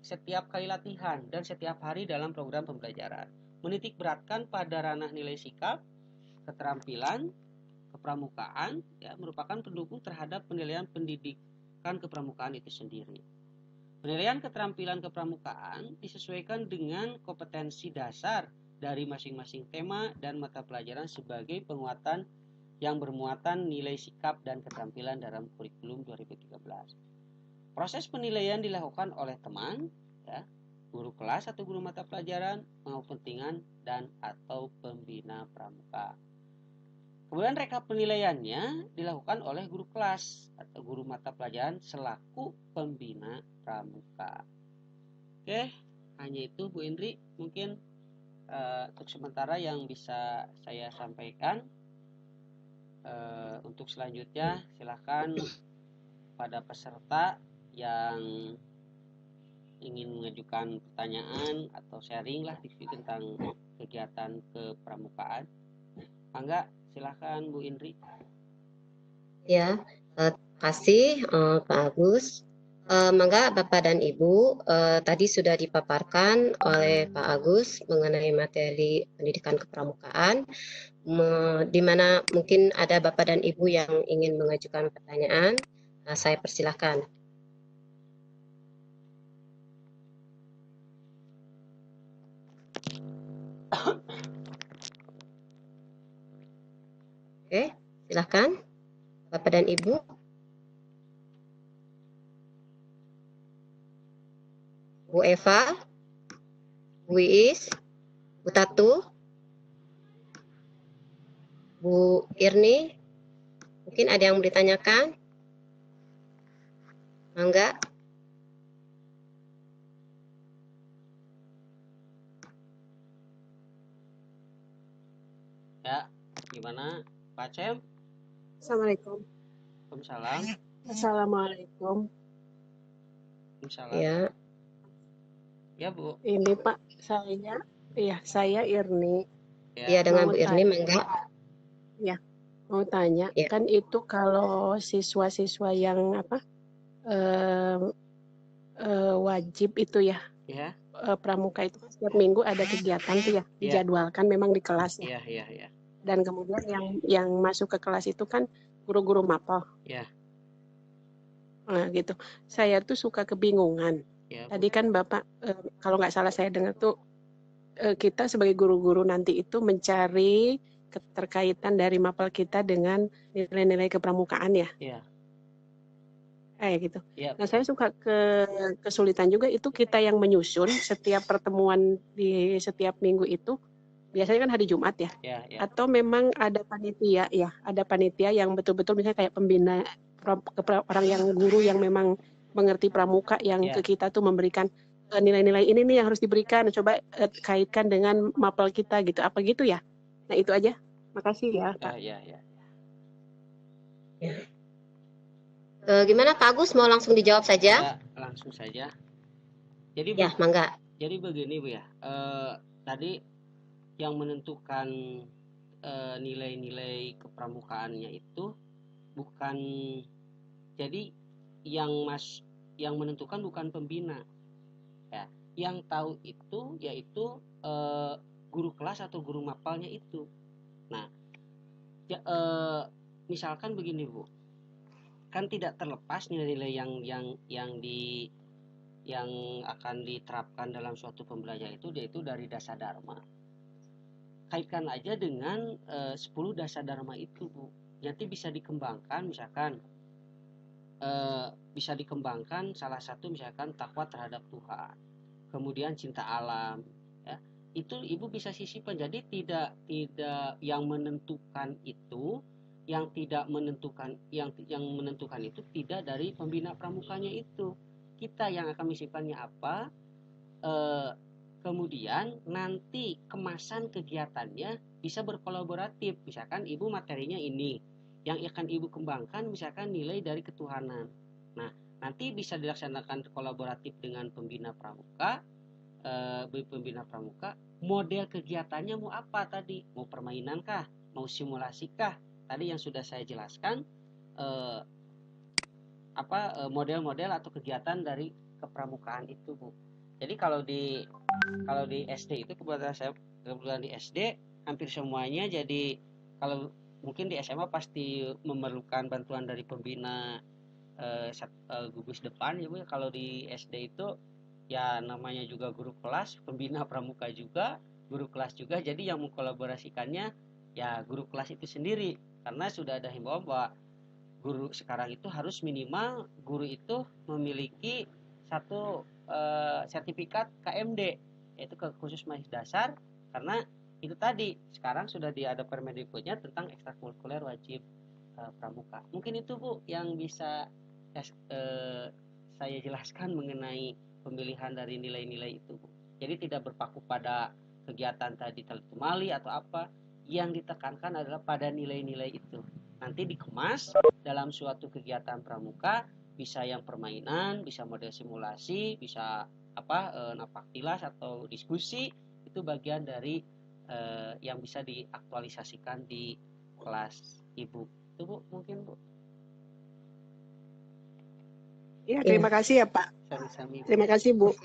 setiap kali latihan dan setiap hari dalam program pembelajaran. Menitik beratkan pada ranah nilai sikap, keterampilan, kepramukaan, ya, merupakan pendukung terhadap penilaian pendidikan kepramukaan itu sendiri. Penilaian keterampilan kepramukaan disesuaikan dengan kompetensi dasar dari masing-masing tema dan mata pelajaran sebagai penguatan yang bermuatan nilai sikap dan keterampilan dalam kurikulum 2013. Proses penilaian dilakukan oleh teman, ya, guru kelas atau guru mata pelajaran, pemangku kepentingan, dan atau pembina pramuka. Kemudian rekap penilaiannya dilakukan oleh guru kelas atau guru mata pelajaran selaku pembina pramuka. Oke, hanya itu Bu Indri mungkin untuk sementara yang bisa saya sampaikan. Untuk selanjutnya silakan pada peserta yang ingin mengajukan pertanyaan atau sharing lah tentang kegiatan kepramukaan. Mangga, silakan Bu Indri. Ya, terima kasih Pak Agus. Mangga Bapak dan Ibu, tadi sudah dipaparkan oleh Pak Agus mengenai materi pendidikan kepramukaan, di mana mungkin ada Bapak dan Ibu yang ingin mengajukan pertanyaan. Saya persilahkan. Oke, silahkan Bapak dan Ibu. Bu Eva, Bu Iis, Bu Tatu, Bu Irni, mungkin ada yang mau ditanyakan? Mangga. Ya, gimana Pak Cem? Assalamualaikum. Waalaikumsalam. Assalamualaikum. Waalaikumsalam. Ya. Ya Bu. Ini Pak, saya Irni. Ya, dengan Bu Irni, mangga. Ya, mau tanya, Ya. kan itu kalau siswa-siswa yang wajib itu ya, pramuka itu setiap minggu ada kegiatan tuh ya, dijadwalkan memang di kelas ya. Iya. Dan kemudian yang masuk ke kelas itu kan guru-guru mapel. Iya. Nah, gitu. Saya tuh suka kebingungan. Ya, tadi kan Bapak, kalau nggak salah saya dengar tuh, kita sebagai guru-guru nanti itu mencari keterkaitan dari mapel kita dengan nilai-nilai kepramukaan ya. Iya. Gitu. Nah, saya suka kesulitan juga itu kita yang menyusun setiap pertemuan di setiap minggu itu biasanya kan hari Jumat ya. Ya, ya. Atau memang ada panitia ya, ada panitia yang betul-betul misalnya kayak pembina orang yang guru yang memang mengerti pramuka yang Ya. ke kita tuh memberikan nilai-nilai ini nih yang harus diberikan, coba kaitkan dengan mapel kita gitu, apa gitu ya. Nah itu aja, makasih ya Pak. Ya. Gimana Pak Agus, mau langsung dijawab saja? Ya, langsung saja. Jadi Ya, mangga. Jadi begini Bu ya, tadi yang menentukan nilai-nilai kepramukaannya itu bukan, jadi yang menentukan bukan pembina ya, yang tahu itu yaitu guru kelas atau guru mapalnya itu. Nah ya, misalkan begini Bu, kan tidak terlepas nilai-nilai yang akan diterapkan dalam suatu pembelajaran itu, yaitu dari dasar dharma. Kaitkan aja dengan 10 dasar dharma itu Bu, nanti bisa dikembangkan, misalkan bisa dikembangkan salah satu misalkan takwa terhadap Tuhan, kemudian cinta alam ya, itu Ibu bisa sisipkan. Jadi tidak yang menentukan itu, yang menentukan itu tidak dari pembina pramukanya itu, kita yang akan menyisipkannya apa, kemudian nanti kemasan kegiatannya bisa berkolaboratif. Misalkan Ibu materinya ini, yang akan Ibu kembangkan misalkan nilai dari ketuhanan. Nah, nanti bisa dilaksanakan kolaboratif dengan pembina pramuka. Model kegiatannya mau apa tadi? Mau permainan kah? Mau simulasi kah? Tadi yang sudah saya jelaskan model-model atau kegiatan dari kepramukaan itu Bu. Jadi kalau di SD itu kebetulan di SD hampir semuanya, jadi kalau mungkin di SMA pasti memerlukan bantuan dari pembina gugus depan ya Bu. Kalau di SD itu ya namanya juga guru kelas, pembina pramuka juga, guru kelas juga, jadi yang mengkolaborasikannya ya guru kelas itu sendiri, karena sudah ada himbauan bahwa guru sekarang itu harus minimal guru itu memiliki satu sertifikat KMD, yaitu khusus mahasiswa dasar, karena itu tadi sekarang sudah ada Permendikbudnya tentang ekstrakurikuler wajib pramuka. Mungkin itu Bu yang bisa saya jelaskan mengenai pemilihan dari nilai-nilai itu Bu. Jadi tidak berpaku pada kegiatan tadi temali atau apa, yang ditekankan adalah pada nilai-nilai itu. Nanti dikemas dalam suatu kegiatan pramuka, bisa yang permainan, bisa model simulasi, bisa napak tilas atau diskusi, itu bagian dari yang bisa diaktualisasikan di kelas Ibu. Itu Bu, mungkin Bu. Ya, terima kasih ya Pak. Sami-sami. Terima kasih Bu.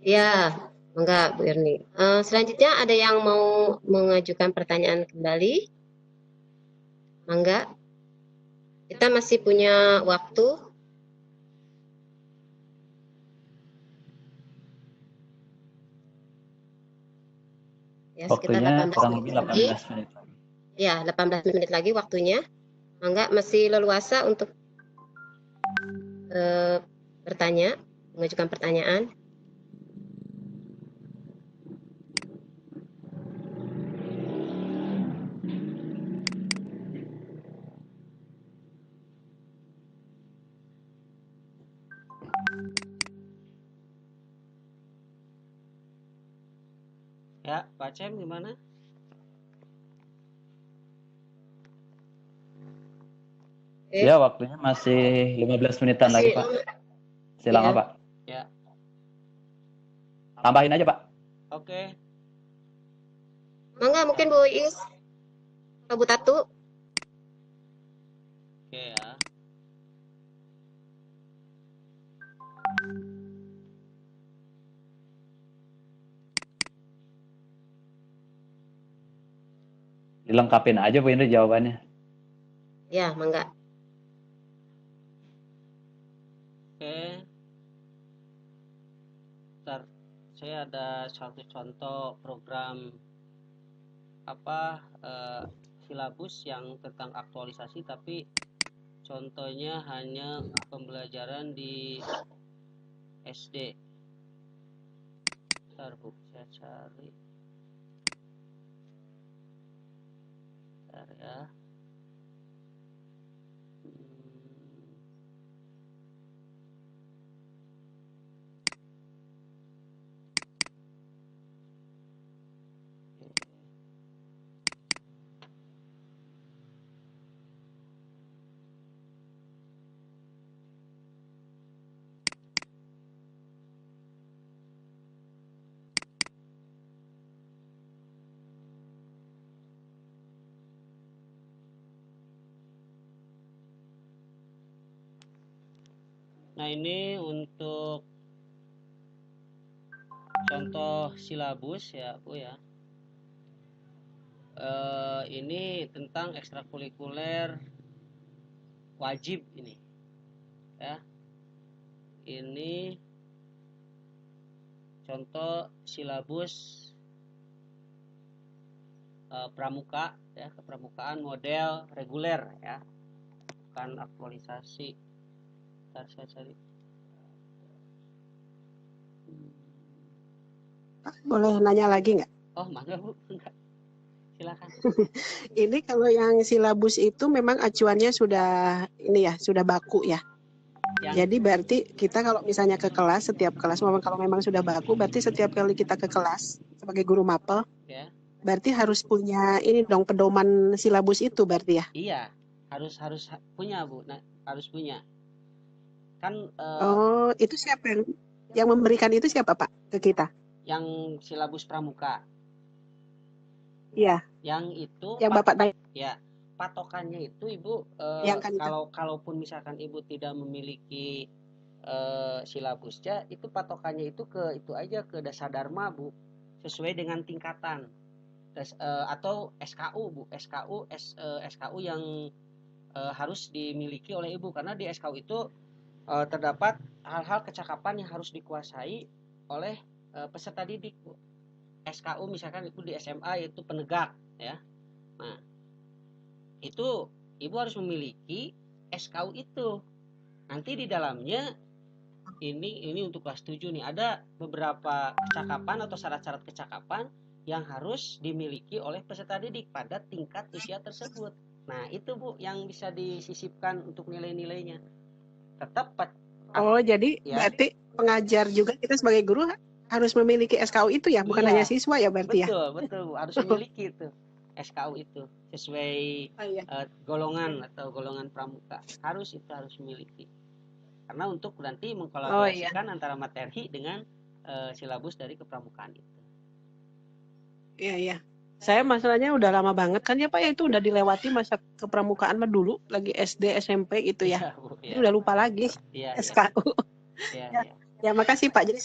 Ya, enggak Bu Irni. Selanjutnya ada yang mau mengajukan pertanyaan kembali? Mangga. Kita masih punya waktu. Ya, Waktunya kurang lebih 18 menit lagi. Ya, 18 menit lagi waktunya. Mangga masih leluasa untuk bertanya, mengajukan pertanyaan. Ya, Pak Cem gimana? Ya, waktunya masih 15 menitan lagi, Pak. Masih lama, Pak. Ya. Tambahin aja, Pak. Oke. Mangga mungkin Bu Iis, Bu Tatu. Oke ya. Dilengkapin aja Bu Indri jawabannya. Ya, mangga. Oke. Bentar, saya ada satu contoh program silabus yang tentang aktualisasi, tapi contohnya hanya pembelajaran di SD. Bentar Bu, saya cari. Bentar ya. Nah, ini untuk contoh silabus ya Bu ya. Ini tentang ekstrakurikuler wajib ini ya. Ini contoh silabus pramuka ya, kepramukaan model reguler ya, bukan aktualisasi. Ntar saya cari. Boleh nanya lagi nggak? Oh, mangga Bu, enggak. Silakan. Ini kalau yang silabus itu memang acuannya sudah ini ya, sudah baku ya. Jadi berarti kita kalau misalnya ke kelas, setiap kelas kalau memang sudah baku, berarti setiap kali kita ke kelas sebagai guru mapel, ya, berarti harus punya ini dong pedoman silabus itu berarti ya. Iya, harus punya Bu. Nah, harus punya. Kan Oh, itu siapa yang memberikan itu siapa Pak ke kita? Yang silabus pramuka. Iya. Yang itu yang Bapak tanya. Ya, patokannya itu Ibu kalaupun misalkan Ibu tidak memiliki silabusnya, itu patokannya itu itu aja ke dasar dharma Bu, sesuai dengan tingkatan. Atau SKU Bu, SKU yang harus dimiliki oleh Ibu, karena di SKU itu terdapat hal-hal kecakapan yang harus dikuasai oleh peserta didik Bu. SKU misalkan itu di SMA yaitu penegak ya. Nah, itu Ibu harus memiliki SKU itu. Nanti di dalamnya ini untuk kelas 7 nih, ada beberapa kecakapan atau syarat-syarat kecakapan yang harus dimiliki oleh peserta didik pada tingkat usia tersebut. Nah, itu Bu yang bisa disisipkan untuk nilai-nilainya. Tetap jadi ya, berarti pengajar juga kita sebagai guru harus memiliki SKU itu ya, bukan hanya siswa ya berarti betul, ya. Betul, harus memiliki itu SKU itu sesuai golongan atau golongan pramuka. Harus memiliki. Karena untuk nanti mengkolaborasikan antara materi dengan silabus dari kepramukaan itu. Iya. Saya masalahnya udah lama banget kan ya Pak ya, itu udah dilewati masa kepramukaan dulu lagi SD SMP gitu ya. Itu udah lupa lagi SKU. Ya, makasih Pak. Jadi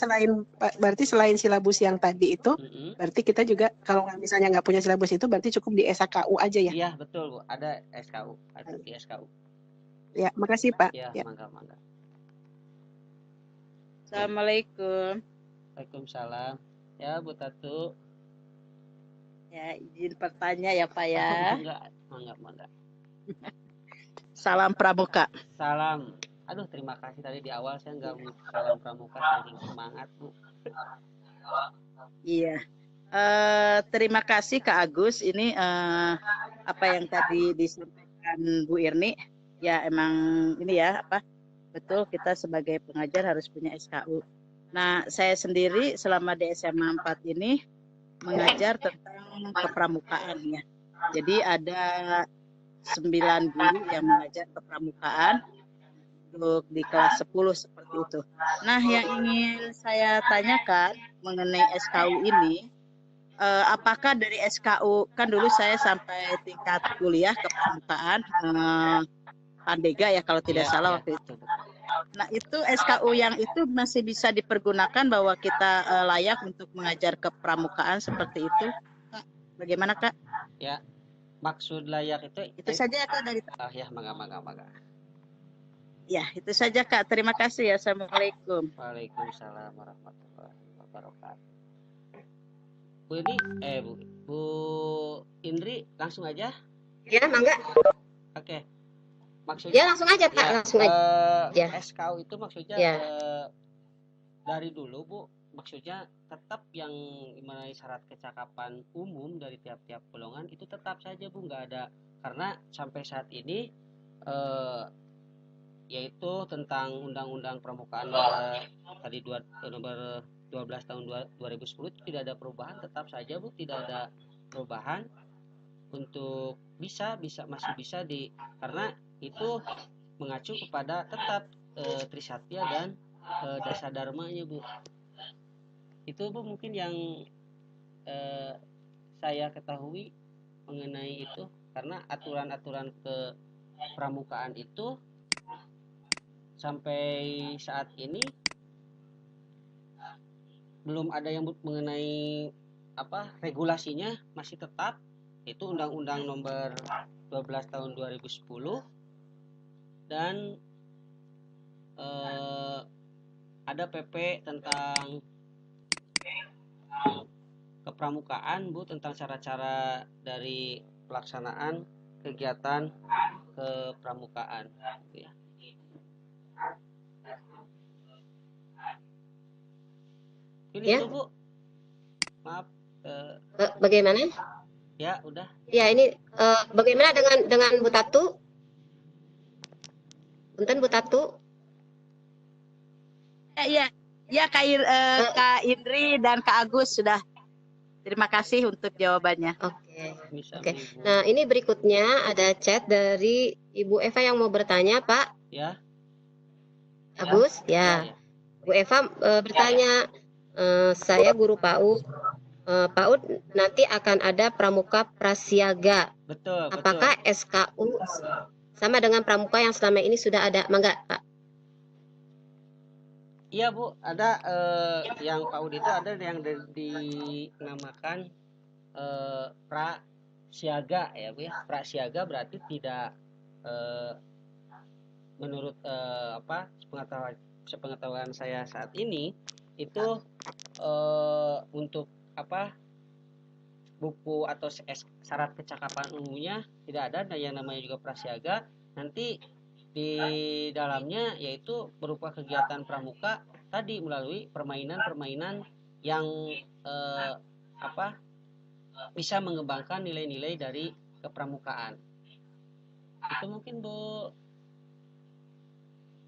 berarti selain silabus yang tadi itu, berarti kita juga kalau misalnya nggak punya silabus itu, berarti cukup di SKU aja ya? Iya, betul Bu. Ada SKU, ada di SKU. Ya, makasih Pak. Ya. Mangga. Assalamualaikum. Waalaikumsalam. Ya, Bu Tatu. Ya, izin bertanya ya Pak ya. Mangga. Salam pramuka. Salam. Aduh, terima kasih tadi di awal saya nggak mau salam pramuka, saking semangat Bu. Iya. Terima kasih Kak Agus. Ini apa yang tadi disampaikan Bu Irni. Ya emang ini ya betul kita sebagai pengajar harus punya SKU. Nah, saya sendiri selama di SMA 4 ini mengajar tentang kepramukaan ya. Jadi ada 9 guru yang mengajar kepramukaan untuk di kelas 10 seperti itu. Nah, yang ingin saya tanyakan mengenai SKU ini, apakah dari SKU, kan dulu saya sampai tingkat kuliah kepramukaan, Pandega ya kalau tidak salah waktu itu. Nah, itu SKU yang itu masih bisa dipergunakan bahwa kita layak untuk mengajar kepramukaan seperti itu. Bagaimana Kak? Ya, maksud layak itu saja ya Kak dari. Ya, mangga. Ya, itu saja Kak. Terima kasih ya. Assalamualaikum. Waalaikumsalam warahmatullahi wabarakatuh. Bu ini Bu Indri langsung aja. Ya, mangga. Oke. Maksudnya langsung aja Pak, langsung aja. SKU itu maksudnya dari dulu Bu maksudnya tetap yang memenuhi syarat kecakapan umum dari tiap-tiap golongan itu tetap saja Bu, nggak ada, karena sampai saat ini yaitu tentang Undang-Undang Pramukaan nomor 12 tahun 2010 itu tidak ada perubahan, tetap saja Bu, tidak ada perubahan untuk masih bisa karena itu mengacu kepada tetap Trisatya dan Dasa Dharmanya Bu. Itu Bu mungkin yang saya ketahui mengenai itu, karena aturan-aturan ke pramukaan itu sampai saat ini belum ada yang mengenai regulasinya, masih tetap itu Undang-Undang nomor 12 tahun 2010 dan ada PP tentang kepramukaan Bu, tentang cara-cara dari pelaksanaan kegiatan kepramukaan gitu ya. Ini Ya. itu Bu, maaf. Bagaimana? Ya udah. Ya ini bagaimana dengan Bu Tatu? Punten Bu Tatu. Ya Kak Indri dan Kak Agus sudah. Terima kasih untuk jawabannya. Oke. Nah ini berikutnya ada chat dari Ibu Eva yang mau bertanya Pak. Ya. Agus, ya. Bu Eva bertanya, saya guru PAUD. PAUD nanti akan ada pramuka prasiaga. Betul. Apakah SKU sama dengan pramuka yang selama ini sudah ada? Mangga, Pak. Iya Bu, ada yang PAUD itu ada yang dinamakan prasiaga ya Bu ya. Prasiaga berarti tidak menurut sepengetahuan saya saat ini itu untuk buku atau syarat kecakapan umumnya tidak ada, dan yang namanya juga prasiaga nanti di dalamnya yaitu berupa kegiatan pramuka tadi melalui permainan-permainan yang bisa mengembangkan nilai-nilai dari kepramukaan. Itu mungkin Bu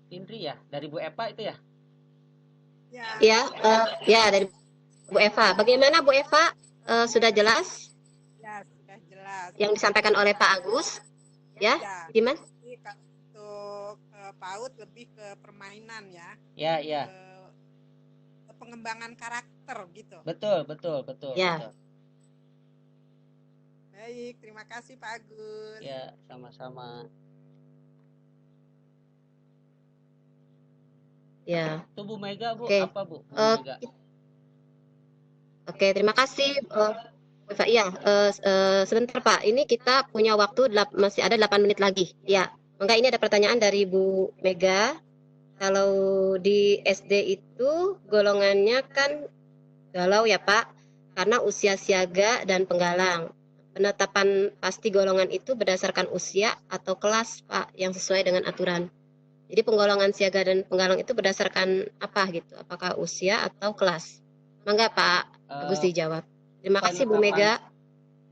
Indri ya, dari Bu Eva itu ya? Ya dari Bu Eva. Bagaimana Bu Eva? Sudah jelas? Ya, sudah jelas. Yang disampaikan oleh Pak Agus, ya? Gimana? Untuk PAUD lebih ke permainan ya. Ya. Ke pengembangan karakter gitu. Betul. Ya. Betul. Baik, terima kasih Pak Agus. Ya, sama-sama. Ya. Itu Bu Mega Bu, Oke. apa Bu? Mega. Oke, terima kasih. Iya, sebentar Pak. Ini kita punya waktu masih ada 8 menit lagi. Ya, maka ini ada pertanyaan dari Bu Mega. Kalau di SD itu golongannya kan galau ya Pak, karena usia siaga dan penggalang. Penetapan pasti golongan itu berdasarkan usia atau kelas Pak yang sesuai dengan aturan. Jadi penggolongan siaga dan penggalang itu berdasarkan apa gitu? Apakah usia atau kelas? Mangga Pak Agus dijawab. Terima kasih Bu Mega.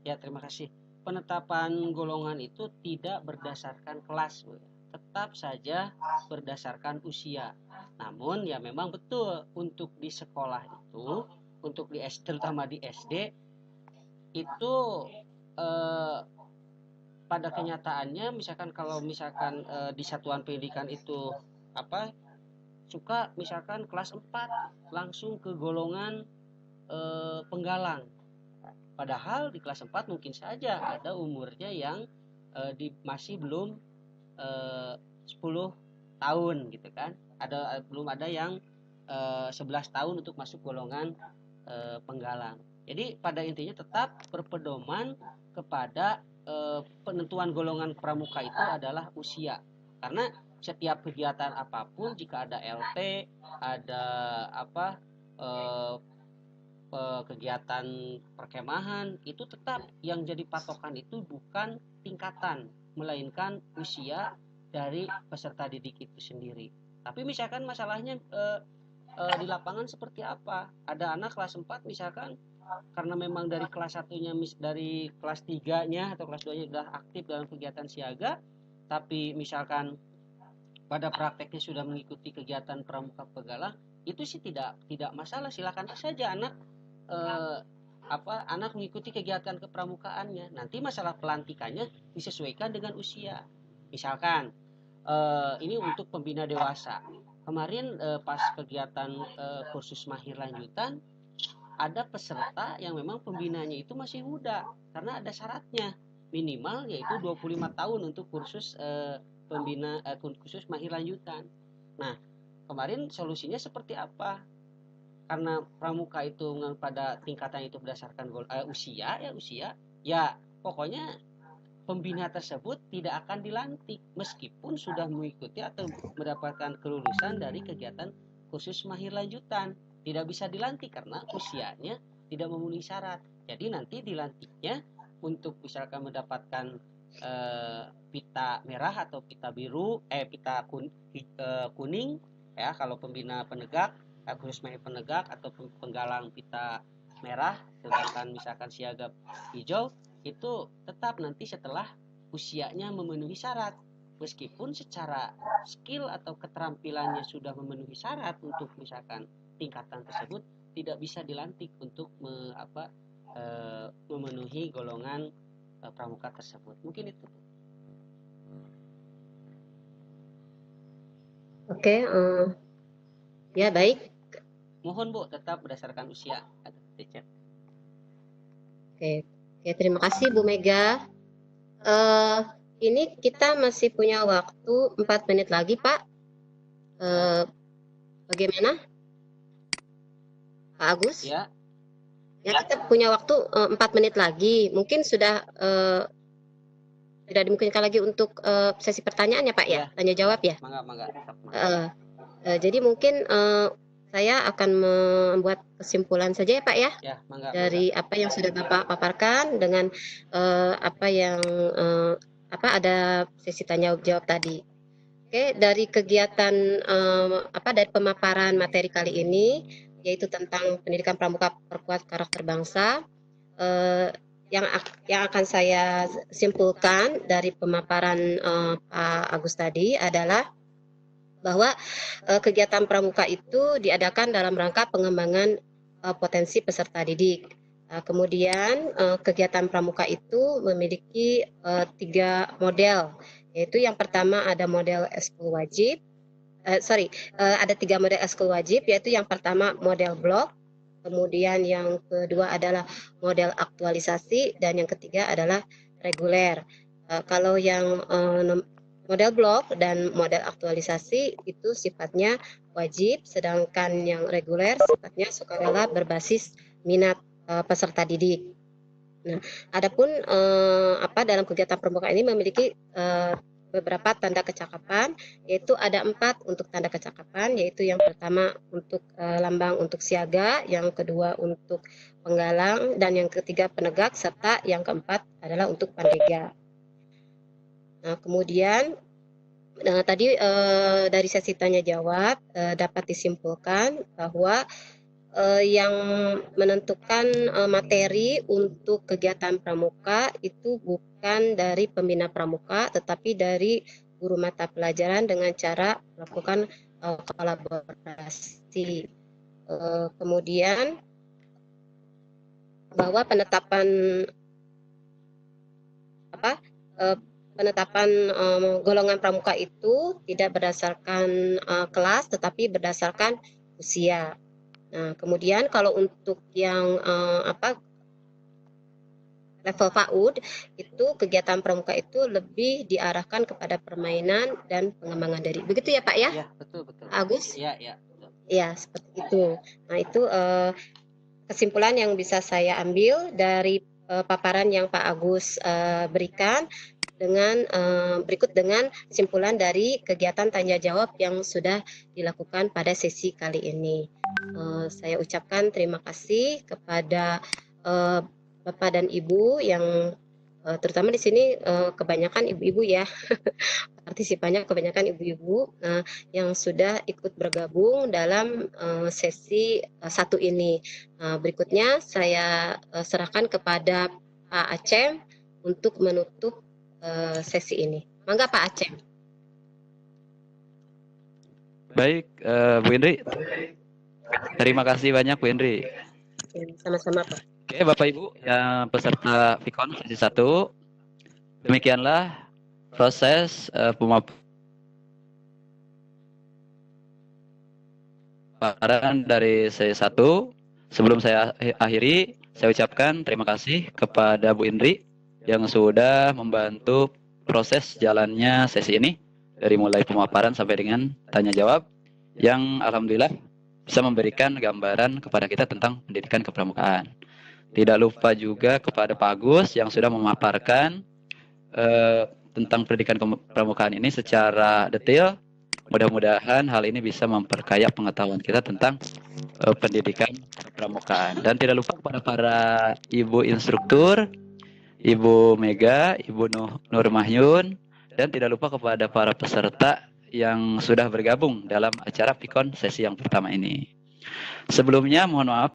Ya, terima kasih. Penetapan golongan itu tidak berdasarkan kelas, Bu. Tetap saja berdasarkan usia. Namun ya memang betul untuk di sekolah itu, untuk terutama di SD itu pada kenyataannya kalau misalkan di satuan pendidikan itu suka misalkan kelas 4 langsung ke golongan penggalang. Padahal di kelas 4 mungkin saja ada umurnya yang masih belum 10 tahun gitu kan. Belum ada yang 11 tahun untuk masuk golongan penggalang. Jadi pada intinya tetap berpedoman kepada penentuan golongan pramuka itu adalah usia. Karena setiap kegiatan apapun jika ada LT, ada kegiatan perkemahan, itu tetap yang jadi patokan itu bukan tingkatan, melainkan usia dari peserta didik itu sendiri. Tapi misalkan masalahnya di lapangan seperti apa. Ada anak kelas 4 misalkan, karena memang dari kelas 1-nya dari kelas 3-nya atau kelas 2-nya sudah aktif dalam kegiatan siaga, tapi misalkan pada prakteknya sudah mengikuti kegiatan pramuka pegalang, itu sih tidak masalah, silakan saja anak anak mengikuti kegiatan kepramukaannya. Nanti masalah pelantikannya disesuaikan dengan usia. Misalkan ini untuk pembina dewasa. Kemarin pas kegiatan kursus mahir lanjutan, ada peserta yang memang pembinanya itu masih muda, karena ada syaratnya minimal yaitu 25 tahun untuk kursus khusus mahir lanjutan. Nah, kemarin solusinya seperti apa? Karena pramuka itu pada tingkatan itu berdasarkan usia, pokoknya pembina tersebut tidak akan dilantik meskipun sudah mengikuti atau mendapatkan kelulusan dari kegiatan khusus mahir lanjutan. Tidak bisa dilantik karena usianya tidak memenuhi syarat. Jadi nanti dilantiknya untuk misalkan mendapatkan pita merah atau pita biru, pita kuning ya kalau pembina penegak, khusus mahir penegak, atau penggalang pita merah, sedangkan misalkan siaga hijau itu tetap nanti setelah usianya memenuhi syarat. Meskipun secara skill atau keterampilannya sudah memenuhi syarat untuk misalkan tingkatan tersebut, tidak bisa dilantik untuk memenuhi golongan pramuka tersebut. Mungkin itu. Oke, ya baik. Mohon Bu, tetap berdasarkan usia. Oke, terima kasih Bu Mega. Ini kita masih punya waktu 4 menit lagi, Pak. Bagaimana, Pak Agus? Ya. Ya, kita punya waktu 4 menit lagi. Mungkin sudah tidak dimungkinkan lagi untuk sesi pertanyaan ya, Pak ya? Tanya jawab ya? Mangga. Jadi mungkin saya akan membuat kesimpulan saja ya Pak ya, dari apa yang sudah Bapak paparkan dengan apa yang ada sesi tanya jawab tadi. Oke, dari kegiatan dari pemaparan materi kali ini, yaitu tentang pendidikan pramuka perkuat karakter bangsa, yang akan saya simpulkan dari pemaparan Pak Agus tadi adalah bahwa kegiatan pramuka itu diadakan dalam rangka pengembangan potensi peserta didik. Kemudian kegiatan pramuka itu memiliki 3 model, yaitu yang pertama ada model ekskul wajib, ada 3 model ekskul wajib, yaitu yang pertama model blok, kemudian yang kedua adalah model aktualisasi, dan yang ketiga adalah reguler. Kalau yang model blok dan model aktualisasi itu sifatnya wajib, sedangkan yang reguler sifatnya sukarela berbasis minat peserta didik. Nah, adapun dalam kegiatan pramuka ini memiliki beberapa tanda kecakapan, yaitu ada 4 untuk tanda kecakapan, yaitu yang pertama untuk lambang untuk siaga, yang kedua untuk penggalang, dan yang ketiga penegak, serta yang keempat adalah untuk pandega. Nah, kemudian tadi dari sesi tanya jawab dapat disimpulkan bahwa yang menentukan materi untuk kegiatan pramuka itu bukan dari pembina pramuka, tetapi dari guru mata pelajaran dengan cara melakukan kolaborasi. Kemudian bahwa penetapan golongan pramuka itu tidak berdasarkan kelas, tetapi berdasarkan usia. Nah, kemudian kalau untuk yang level PAUD itu kegiatan pramuka itu lebih diarahkan kepada permainan dan pengembangan diri. Begitu ya Pak ya? Iya, betul. Agus? Iya. Iya, seperti itu. Nah, itu kesimpulan yang bisa saya ambil dari paparan yang Pak Agus berikan, dengan berikut dengan kesimpulan dari kegiatan tanya jawab yang sudah dilakukan pada sesi kali ini. Saya ucapkan terima kasih kepada Bapak dan Ibu yang terutama di sini kebanyakan ibu-ibu ya, partisipannya kebanyakan ibu-ibu yang sudah ikut bergabung dalam sesi 1 ini. Berikutnya saya serahkan kepada Pak Acem untuk menutup sesi ini. Mangga Pak Acem. Baik, Bu Indri. Terima kasih banyak Bu Indri. Sama-sama Pak. Oke, Bapak Ibu yang peserta Vicon sesi 1, demikianlah proses pemaparan dari sesi 1. Sebelum saya akhiri, saya ucapkan terima kasih kepada Bu Indri yang sudah membantu proses jalannya sesi ini dari mulai pemaparan sampai dengan tanya jawab yang alhamdulillah bisa memberikan gambaran kepada kita tentang pendidikan kepramukaan. Tidak lupa juga kepada Pak Agus yang sudah memaparkan tentang pendidikan kepramukaan ini secara detail. Mudah-mudahan hal ini bisa memperkaya pengetahuan kita tentang pendidikan kepramukaan. Dan tidak lupa kepada para ibu instruktur, Ibu Mega, Ibu Nur Mahyun, dan tidak lupa kepada para peserta yang sudah bergabung dalam acara Vicon sesi yang pertama ini. Sebelumnya mohon maaf